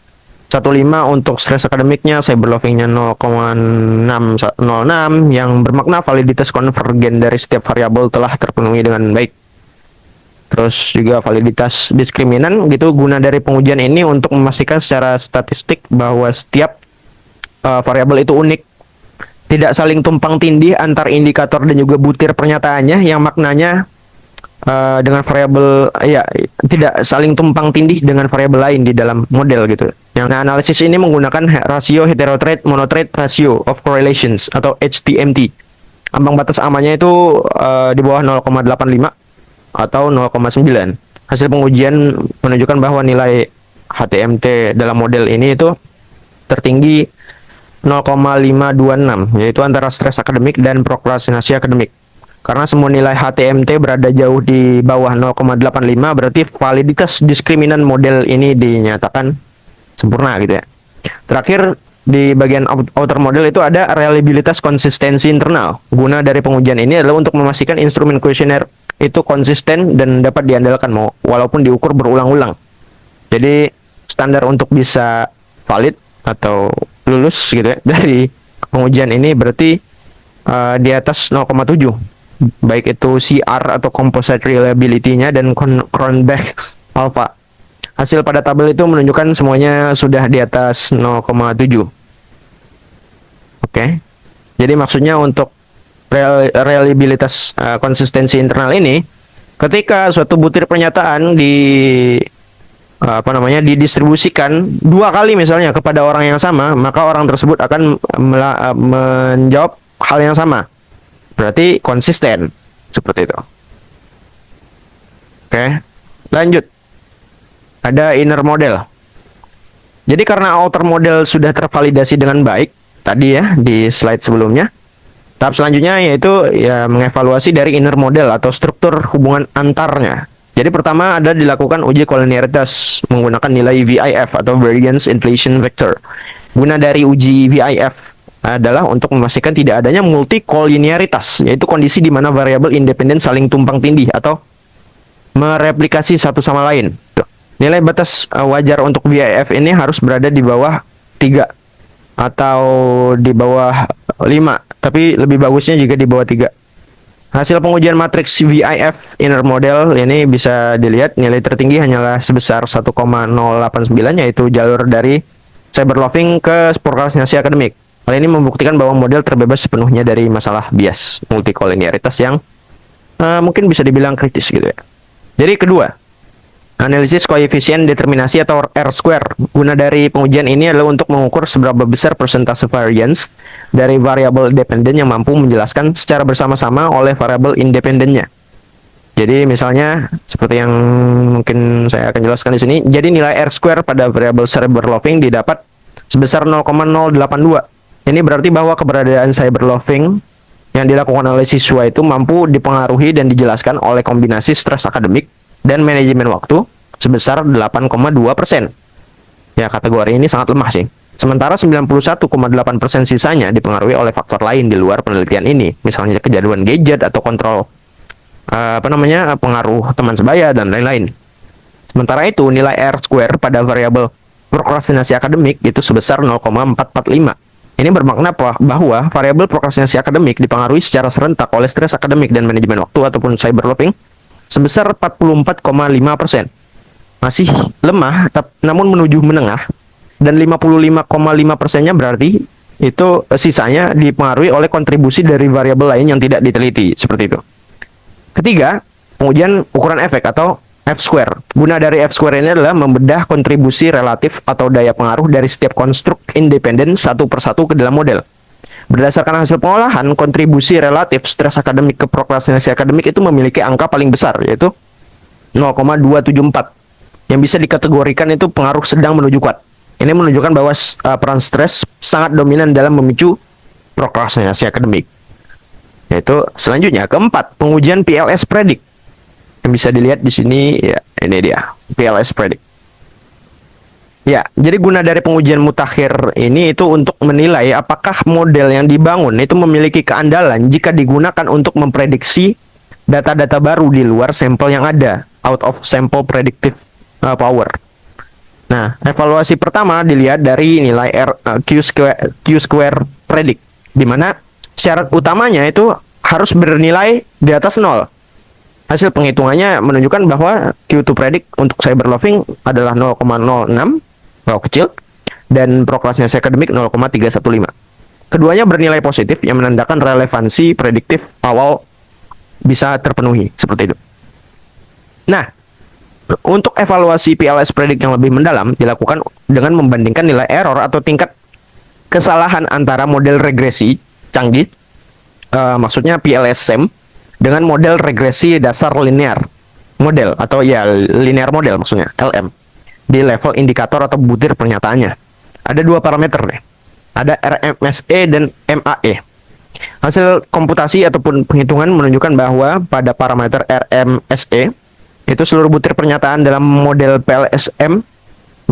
Speaker 1: untuk stres akademiknya, cyber loving-nya 0,606, yang bermakna validitas konvergen dari setiap variabel telah terpenuhi dengan baik. Terus juga validitas diskriminan gitu, guna dari pengujian ini untuk memastikan secara statistik bahwa setiap variabel itu unik, tidak saling tumpang tindih antar indikator dan juga butir pernyataannya, yang maknanya dengan variabel ya tidak saling tumpang tindih dengan variabel lain di dalam model gitu. Yang analisis ini menggunakan rasio heterotrait monotrait ratio of correlations atau HTMT. Ambang batas amannya itu di bawah 0,85 atau 0,9. Hasil pengujian menunjukkan bahwa nilai HTMT dalam model ini itu tertinggi 0,526, yaitu antara stres akademik dan prokrastinasi akademik. Karena semua nilai HTMT berada jauh di bawah 0,85, berarti validitas diskriminan model ini dinyatakan sempurna gitu ya. Terakhir, di bagian outer model itu ada reliabilitas konsistensi internal. Guna dari pengujian ini adalah untuk memastikan instrumen kuesioner itu konsisten dan dapat diandalkan walaupun diukur berulang-ulang. Jadi standar untuk bisa valid atau lulus gitu ya dari pengujian ini berarti di atas 0,7, baik itu CR atau composite reliability-nya dan Cronbach alpha. Hasil pada tabel itu menunjukkan semuanya sudah di atas 0,7. Oke. Jadi maksudnya untuk reliabilitas konsistensi internal ini, ketika suatu butir pernyataan didistribusikan 2 kali misalnya kepada orang yang sama, maka orang tersebut akan menjawab hal yang sama. Berarti konsisten seperti itu. Oke, lanjut. Ada inner model. Jadi karena outer model sudah tervalidasi dengan baik tadi ya di slide sebelumnya, tahap selanjutnya yaitu ya mengevaluasi dari inner model atau struktur hubungan antarnya. Jadi pertama ada dilakukan uji koliniaritas menggunakan nilai VIF atau variance inflation vector. Guna dari uji VIF adalah untuk memastikan tidak adanya multikoliniaritas, yaitu kondisi di mana variabel independen saling tumpang tindih atau mereplikasi satu sama lain. Nilai batas wajar untuk VIF ini harus berada di bawah 3 atau di bawah 5, tapi lebih bagusnya jika di bawah 3. Hasil pengujian matriks VIF inner model ini bisa dilihat nilai tertinggi hanyalah sebesar 1,089, yaitu jalur dari cyber loving ke prokrastinasi akademik. Hal ini membuktikan bahwa model terbebas sepenuhnya dari masalah bias multikoliniaritas yang mungkin bisa dibilang kritis gitu ya. Jadi kedua, analisis koefisien determinasi atau R-square. Guna dari pengujian ini adalah untuk mengukur seberapa besar persentase variance dari variabel dependen yang mampu menjelaskan secara bersama-sama oleh variabel independennya. Jadi misalnya seperti yang mungkin saya akan jelaskan di sini. Jadi nilai R-square pada variabel cyber loving didapat sebesar 0,082. Ini berarti bahwa keberadaan cyber loving yang dilakukan oleh siswa itu mampu dipengaruhi dan dijelaskan oleh kombinasi stres akademik dan manajemen waktu sebesar 8,2%. Ya, kategori ini sangat lemah sih. Sementara 91,8% sisanya dipengaruhi oleh faktor lain di luar penelitian ini, misalnya kecanduan gadget atau kontrol pengaruh teman sebaya dan lain-lain. Sementara itu, nilai R-square pada variabel prokrastinasi akademik itu sebesar 0,445. Ini bermakna bahwa variabel prokrastinasi akademik dipengaruhi secara serentak oleh stres akademik dan manajemen waktu ataupun cyber loving sebesar 44,5%. Masih lemah, namun menuju menengah, dan 55,5%-nya berarti itu sisanya dipengaruhi oleh kontribusi dari variabel lain yang tidak diteliti, seperti itu. Ketiga, pengujian ukuran efek atau F-square. Guna dari F-square ini adalah membedah kontribusi relatif atau daya pengaruh dari setiap konstruk independen satu persatu ke dalam model. Berdasarkan hasil pengolahan, kontribusi relatif stres akademik ke prokrastinasi akademik itu memiliki angka paling besar, yaitu 0,274, yang bisa dikategorikan itu pengaruh sedang menuju kuat. Ini menunjukkan bahwa peran stres sangat dominan dalam memicu prokrastinasi akademik. Yaitu selanjutnya, keempat, pengujian PLS predict. Yang bisa dilihat di sini, ya ini dia, PLS predict. Ya, jadi guna dari pengujian mutakhir ini itu untuk menilai apakah model yang dibangun itu memiliki keandalan jika digunakan untuk memprediksi data-data baru di luar sampel yang ada, out of sample predictive power. Nah, evaluasi pertama dilihat dari nilai Q-square predict, di mana syarat utamanya itu harus bernilai di atas 0. Hasil penghitungannya menunjukkan bahwa Q2 predict untuk cyber loafing adalah 0,06, kecil, dan prokrastinasi akademik 0,315. Keduanya bernilai positif yang menandakan relevansi prediktif awal bisa terpenuhi, seperti itu. Nah, untuk evaluasi PLS predict yang lebih mendalam dilakukan dengan membandingkan nilai error atau tingkat kesalahan antara model regresi canggih, maksudnya PLS-SEM, dengan model regresi dasar linear model atau ya linear model maksudnya LM di level indikator atau butir pernyataannya. Ada dua parameter nih. Ada RMSE dan MAE. Hasil komputasi ataupun penghitungan menunjukkan bahwa pada parameter RMSE itu seluruh butir pernyataan dalam model PLSM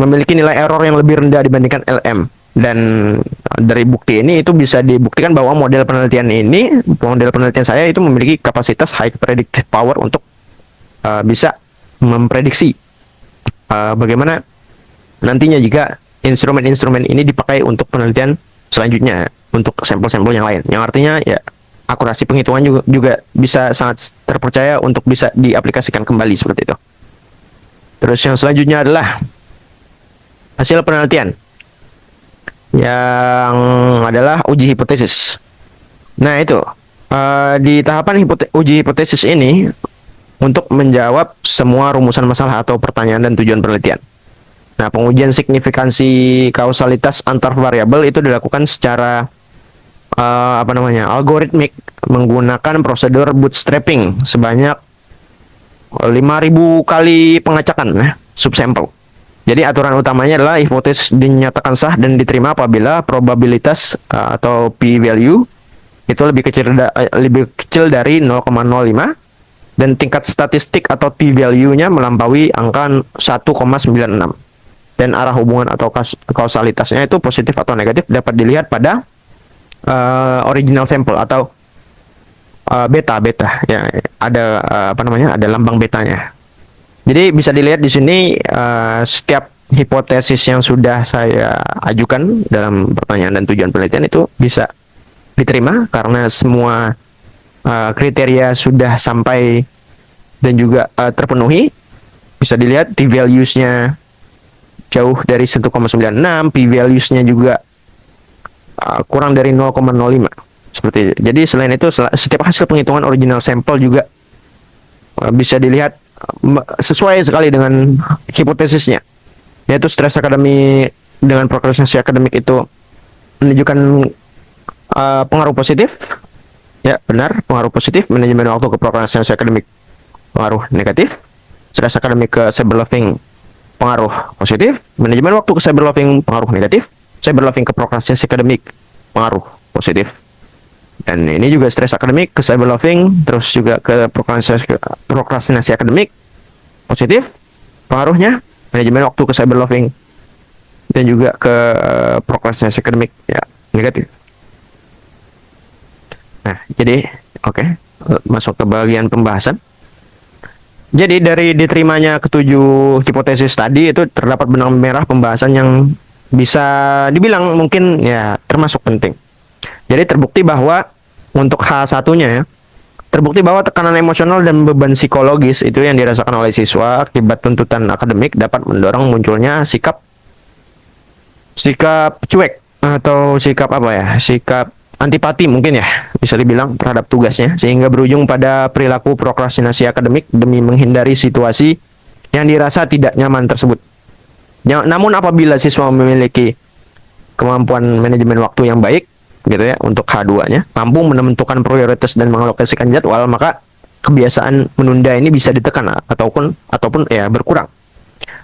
Speaker 1: memiliki nilai error yang lebih rendah dibandingkan LM. Dan dari bukti ini itu bisa dibuktikan bahwa model penelitian saya itu memiliki kapasitas high predictive power untuk bisa memprediksi bagaimana nantinya jika instrumen-instrumen ini dipakai untuk penelitian selanjutnya untuk sampel-sampel yang lain. Yang artinya ya akurasi penghitungan juga bisa sangat terpercaya untuk bisa diaplikasikan kembali seperti itu. Terus yang selanjutnya adalah hasil penelitian yang adalah uji hipotesis. Nah itu di tahapan uji hipotesis ini untuk menjawab semua rumusan masalah atau pertanyaan dan tujuan penelitian. Nah, pengujian signifikansi kausalitas antar variabel itu dilakukan secara algoritmik menggunakan prosedur bootstrapping sebanyak 5.000 kali pengacakan subsample. Jadi aturan utamanya adalah hipotesis dinyatakan sah dan diterima apabila probabilitas atau p-value itu lebih kecil dari 0,05 dan tingkat statistik atau p-value-nya melampaui angka 1,96. Dan arah hubungan atau kausalitasnya itu positif atau negatif dapat dilihat pada original sample atau beta ya ada ada lambang betanya. Jadi bisa dilihat di sini setiap hipotesis yang sudah saya ajukan dalam pertanyaan dan tujuan penelitian itu bisa diterima karena semua kriteria sudah sampai dan juga terpenuhi. Bisa dilihat t-values-nya jauh dari 1,96, p-values-nya juga kurang dari 0,05. Seperti itu. Jadi selain itu setiap hasil penghitungan original sampel juga bisa dilihat sesuai sekali dengan hipotesisnya, yaitu stres akademik dengan prokrastinasi akademik itu menunjukkan pengaruh positif. Ya benar, pengaruh positif. Manajemen waktu ke prokrastinasi akademik pengaruh negatif. Stres akademik ke cyber loafing pengaruh positif. Manajemen waktu ke cyber loafing pengaruh negatif. Cyber loafing ke prokrastinasi akademik pengaruh positif. Dan ini juga stres akademik ke cyber loafing, terus juga ke prokrastinasi akademik positif pengaruhnya. Manajemen waktu ke cyber loafing dan juga ke prokrastinasi akademik ya negatif. Nah, jadi oke, masuk ke bagian pembahasan. Jadi dari diterimanya ketujuh hipotesis tadi itu terdapat benang merah pembahasan yang bisa dibilang mungkin ya termasuk penting. Jadi terbukti bahwa untuk H1-nya ya, terbukti bahwa tekanan emosional dan beban psikologis itu yang dirasakan oleh siswa akibat tuntutan akademik dapat mendorong munculnya sikap cuek atau sikap sikap antipati mungkin ya bisa dibilang terhadap tugasnya, sehingga berujung pada perilaku prokrastinasi akademik demi menghindari situasi yang dirasa tidak nyaman tersebut. Namun apabila siswa memiliki kemampuan manajemen waktu yang baik gitu ya untuk H2-nya, mampu menentukan prioritas dan mengalokasikan jadwal, maka kebiasaan menunda ini bisa ditekan ataupun ya berkurang.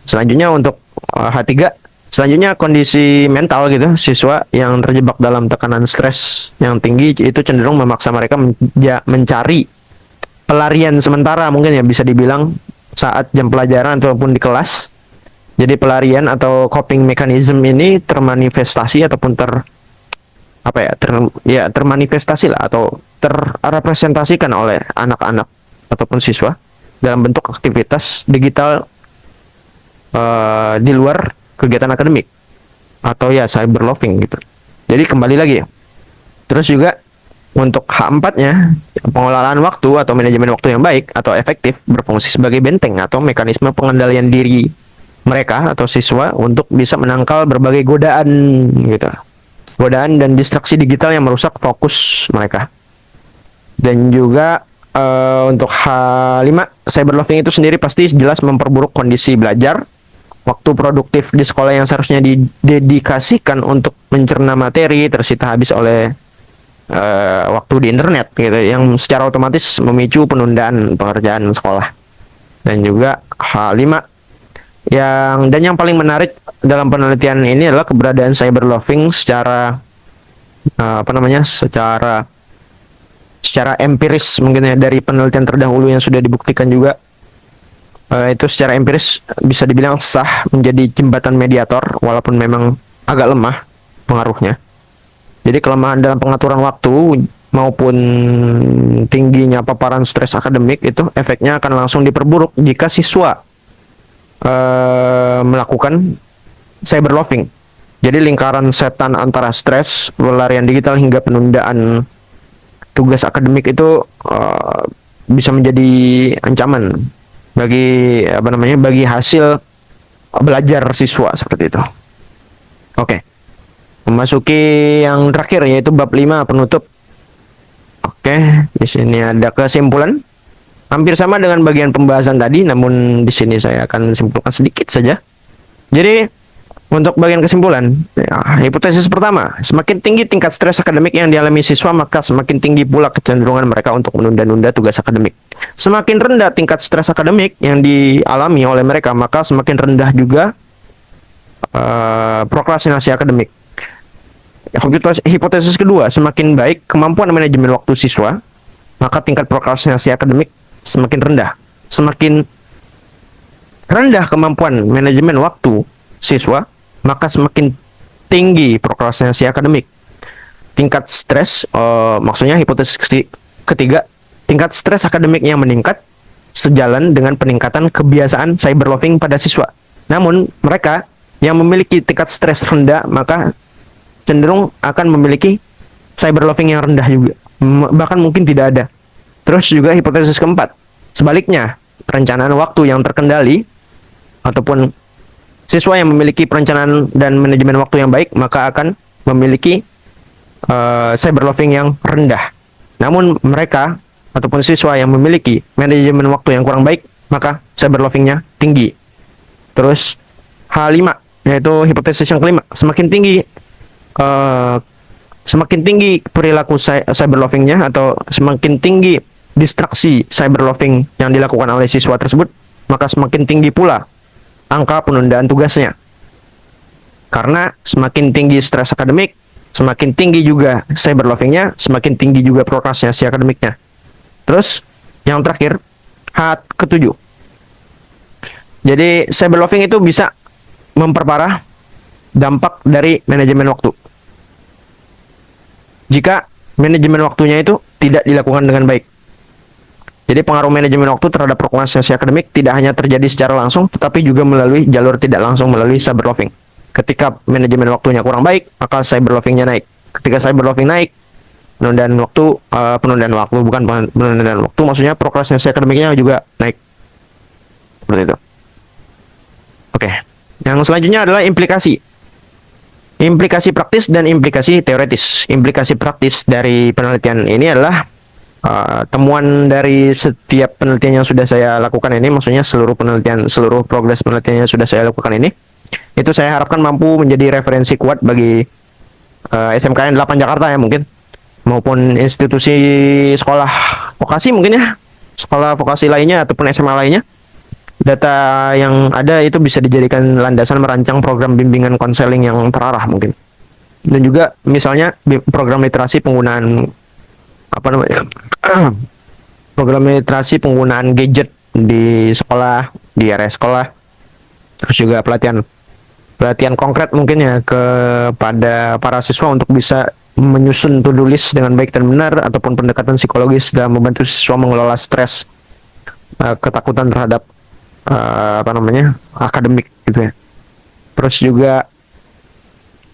Speaker 1: Selanjutnya untuk H3, selanjutnya kondisi mental gitu, siswa yang terjebak dalam tekanan stres yang tinggi itu cenderung memaksa mereka mencari pelarian sementara mungkin ya bisa dibilang saat jam pelajaran ataupun di kelas. Jadi pelarian atau coping mechanism ini termanifestasi ataupun termanifestasi lah atau terrepresentasikan oleh anak-anak ataupun siswa dalam bentuk aktivitas digital di luar kegiatan akademik atau ya cyberloving gitu. Jadi kembali lagi ya. Terus juga untuk H4-nya, pengelolaan waktu atau manajemen waktu yang baik atau efektif berfungsi sebagai benteng atau mekanisme pengendalian diri mereka atau siswa untuk bisa menangkal berbagai godaan gitu. Godaan dan distraksi digital yang merusak fokus mereka. Dan juga untuk H5, cyberloving itu sendiri pasti jelas memperburuk kondisi belajar. Waktu produktif di sekolah yang seharusnya didedikasikan untuk mencerna materi tersita habis oleh waktu di internet gitu, yang secara otomatis memicu penundaan pengerjaan sekolah. Dan juga H5 yang paling menarik dalam penelitian ini adalah keberadaan cyberloving secara secara empiris mungkin ya, dari penelitian terdahulu yang sudah dibuktikan juga. Itu secara empiris bisa dibilang sah menjadi jembatan mediator walaupun memang agak lemah pengaruhnya. Jadi kelemahan dalam pengaturan waktu maupun tingginya paparan stres akademik itu efeknya akan langsung diperburuk jika siswa melakukan cyberloving. Jadi lingkaran setan antara stres, pelarian digital hingga penundaan tugas akademik itu bisa menjadi ancaman bagi hasil belajar siswa seperti itu. Oke. Memasuki yang terakhir yaitu bab 5 penutup. Oke, di sini ada kesimpulan. Hampir sama dengan bagian pembahasan tadi, namun di sini saya akan simpulkan sedikit saja. Jadi, untuk bagian kesimpulan, ya, hipotesis pertama, semakin tinggi tingkat stres akademik yang dialami siswa, maka semakin tinggi pula kecenderungan mereka untuk menunda-nunda tugas akademik. Semakin rendah tingkat stres akademik yang dialami oleh mereka, maka semakin rendah juga prokrastinasi akademik. Hipotesis kedua, semakin baik kemampuan manajemen waktu siswa, maka tingkat prokrastinasi akademik semakin rendah. Semakin rendah kemampuan manajemen waktu siswa, maka semakin tinggi prokrastinasi akademik. Tingkat stres, maksudnya hipotesis ketiga, tingkat stres akademik yang meningkat sejalan dengan peningkatan kebiasaan cyberloving pada siswa. Namun, mereka yang memiliki tingkat stres rendah, maka cenderung akan memiliki cyberloving yang rendah juga. Bahkan mungkin tidak ada. Terus juga hipotesis keempat, sebaliknya, perencanaan waktu yang terkendali ataupun siswa yang memiliki perencanaan dan manajemen waktu yang baik, maka akan memiliki cyberloving yang rendah. Namun mereka ataupun siswa yang memiliki manajemen waktu yang kurang baik, maka cyberlovingnya tinggi. Terus H5, yaitu hipotesis yang kelima, semakin tinggi perilaku cyberlovingnya atau semakin tinggi distraksi cyberloving yang dilakukan oleh siswa tersebut, maka semakin tinggi pula angka penundaan tugasnya. Karena semakin tinggi stres akademik, semakin tinggi juga cyberlovingnya, semakin tinggi juga prokrastinasi akademiknya. Terus yang terakhir, H ketujuh. Jadi cyberloving itu bisa memperparah dampak dari manajemen waktu. Jika manajemen waktunya itu tidak dilakukan dengan baik. Jadi pengaruh manajemen waktu terhadap prokrastinasi akademik tidak hanya terjadi secara langsung, tetapi juga melalui jalur tidak langsung melalui cyberloving. Ketika manajemen waktunya kurang baik, maka cyberlovingnya naik. Ketika cyberloving naik, penundaan waktu, maksudnya prokrastinasi akademiknya juga naik. Seperti itu. Oke. Yang selanjutnya adalah implikasi. Implikasi praktis dan implikasi teoretis. Implikasi praktis dari penelitian ini adalah temuan dari setiap penelitian yang sudah saya lakukan ini, maksudnya seluruh progres penelitian yang sudah saya lakukan ini, itu saya harapkan mampu menjadi referensi kuat bagi SMKN 8 Jakarta ya mungkin, maupun institusi sekolah vokasi mungkin ya, sekolah vokasi lainnya ataupun SMA lainnya. Data yang ada itu bisa dijadikan landasan merancang program bimbingan konseling yang terarah mungkin. Dan juga misalnya program literasi penggunaan program literasi penggunaan gadget di sekolah, di area sekolah. Terus juga pelatihan konkret mungkin ya kepada para siswa untuk bisa menyusun to-do list dengan baik dan benar, ataupun pendekatan psikologis dalam membantu siswa mengelola stres ketakutan terhadap akademik gitu ya. Terus juga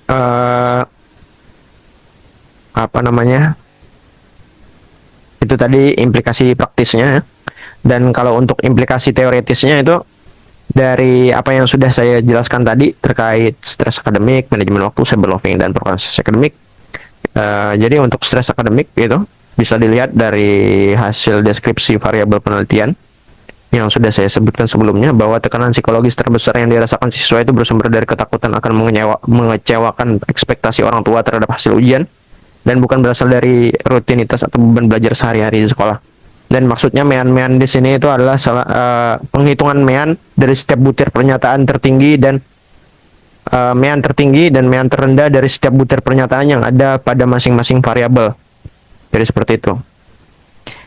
Speaker 1: eh, apa namanya itu tadi implikasi praktisnya. Dan kalau untuk implikasi teoritisnya itu dari apa yang sudah saya jelaskan tadi terkait stres akademik, manajemen waktu, cyberloving, dan prokrastinasi akademik. Jadi untuk stres akademik itu bisa dilihat dari hasil deskripsi variabel penelitian yang sudah saya sebutkan sebelumnya, bahwa tekanan psikologis terbesar yang dirasakan siswa itu bersumber dari ketakutan akan mengecewakan ekspektasi orang tua terhadap hasil ujian, dan bukan berasal dari rutinitas atau beban belajar sehari-hari di sekolah. Dan maksudnya mean-mean di sini itu adalah penghitungan mean dari setiap butir pernyataan tertinggi dan mean tertinggi dan mean terendah dari setiap butir pernyataan yang ada pada masing-masing variabel. Jadi seperti itu.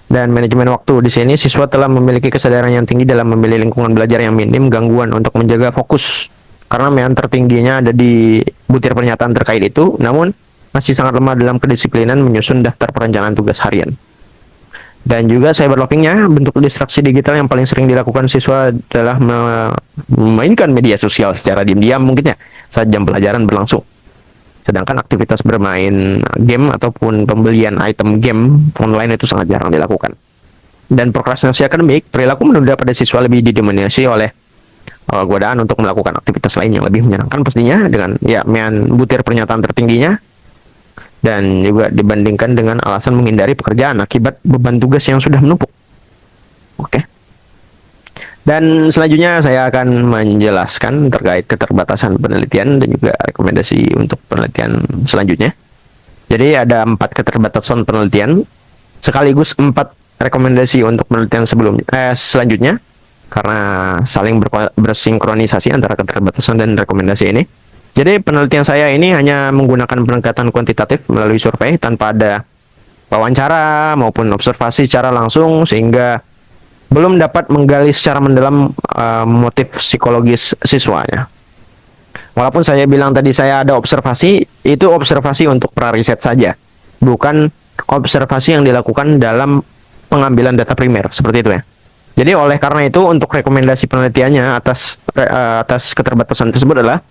Speaker 1: Dan manajemen waktu di sini, siswa telah memiliki kesadaran yang tinggi dalam memilih lingkungan belajar yang minim gangguan untuk menjaga fokus. Karena mean tertingginya ada di butir pernyataan terkait itu, namun masih sangat lemah dalam kedisiplinan menyusun daftar perencanaan tugas harian. Dan juga cyberlovingnya, bentuk distraksi digital yang paling sering dilakukan siswa adalah memainkan media sosial secara diam-diam mungkin ya saat jam pelajaran berlangsung. Sedangkan aktivitas bermain game ataupun pembelian item game online itu sangat jarang dilakukan. Dan prokrastinasi akademik, perilaku menunda pada siswa lebih didominasi oleh godaan untuk melakukan aktivitas lain yang lebih menyenangkan pastinya, dengan ya mean butir pernyataan tertingginya, dan juga dibandingkan dengan alasan menghindari pekerjaan akibat beban tugas yang sudah menumpuk. Oke. Dan selanjutnya saya akan menjelaskan terkait keterbatasan penelitian dan juga rekomendasi untuk penelitian selanjutnya. Jadi ada 4 keterbatasan penelitian sekaligus 4 rekomendasi untuk penelitian selanjutnya, karena saling bersinkronisasi antara keterbatasan dan rekomendasi ini. Jadi penelitian saya ini hanya menggunakan pendekatan kuantitatif melalui survei tanpa ada wawancara maupun observasi secara langsung, sehingga belum dapat menggali secara mendalam motif psikologis siswanya. Walaupun saya bilang tadi saya ada observasi, itu observasi untuk pra-riset saja, bukan observasi yang dilakukan dalam pengambilan data primer, seperti itu ya. Jadi oleh karena itu, untuk rekomendasi penelitiannya atas keterbatasan tersebut adalah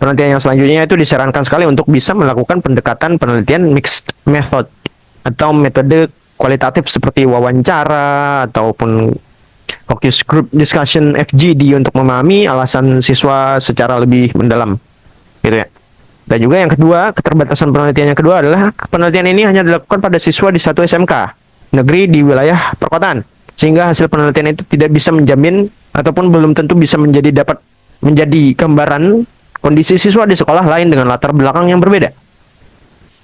Speaker 1: penelitian yang selanjutnya itu disarankan sekali untuk bisa melakukan pendekatan penelitian mixed method atau metode kualitatif seperti wawancara ataupun focus group discussion FGD untuk memahami alasan siswa secara lebih mendalam, gitu ya. Dan juga yang kedua, keterbatasan penelitian yang kedua adalah penelitian ini hanya dilakukan pada siswa di satu SMK negeri di wilayah perkotaan, sehingga hasil penelitian itu tidak bisa menjamin ataupun belum tentu bisa dapat menjadi gambaran kondisi siswa di sekolah lain dengan latar belakang yang berbeda.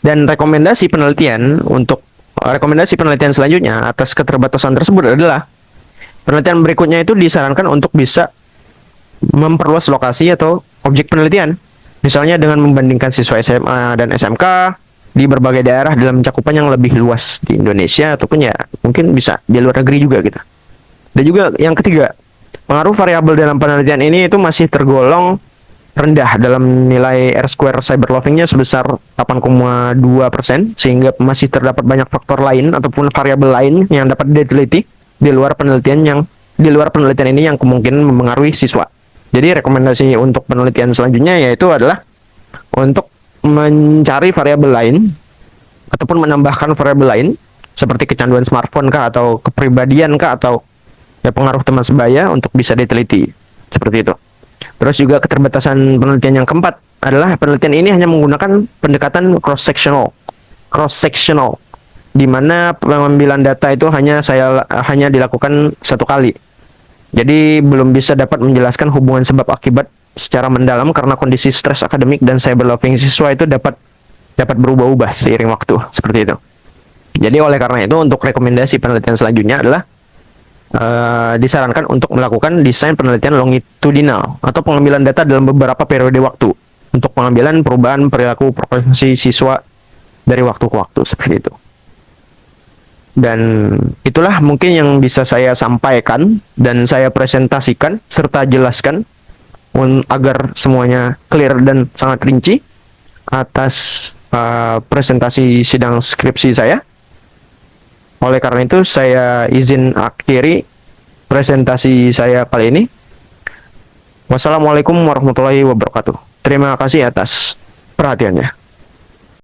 Speaker 1: Dan rekomendasi penelitian selanjutnya atas keterbatasan tersebut adalah penelitian berikutnya itu disarankan untuk bisa memperluas lokasi atau objek penelitian. Misalnya dengan membandingkan siswa SMA dan SMK di berbagai daerah dalam cakupan yang lebih luas di Indonesia, ataupun ya mungkin bisa di luar negeri juga gitu. Dan juga yang ketiga, pengaruh variabel dalam penelitian ini itu masih tergolong rendah dalam nilai R-square cyberlovingnya sebesar 8,2%, sehingga masih terdapat banyak faktor lain ataupun variabel lain yang dapat diteliti di luar penelitian ini yang kemungkinan mempengaruhi siswa. Jadi rekomendasi untuk penelitian selanjutnya yaitu adalah untuk mencari variabel lain ataupun menambahkan variabel lain seperti kecanduan smartphone kah, atau kepribadian kah, atau ya pengaruh teman sebaya untuk bisa diteliti seperti itu. Terus juga keterbatasan penelitian yang keempat adalah penelitian ini hanya menggunakan pendekatan cross-sectional, di mana pengambilan data itu hanya dilakukan satu kali. Jadi belum bisa dapat menjelaskan hubungan sebab akibat secara mendalam, karena kondisi stres akademik dan cyberloving siswa itu dapat berubah-ubah seiring waktu, seperti itu. Jadi oleh karena itu, untuk rekomendasi penelitian selanjutnya adalah disarankan untuk melakukan desain penelitian longitudinal atau pengambilan data dalam beberapa periode waktu untuk pengambilan perubahan perilaku profesi siswa dari waktu ke waktu, seperti itu. Dan itulah mungkin yang bisa saya sampaikan dan saya presentasikan serta jelaskan agar semuanya clear dan sangat rinci atas presentasi sidang skripsi saya. Oleh karena itu, saya izin akhiri presentasi saya kali ini. Wassalamualaikum warahmatullahi wabarakatuh. Terima kasih atas perhatiannya.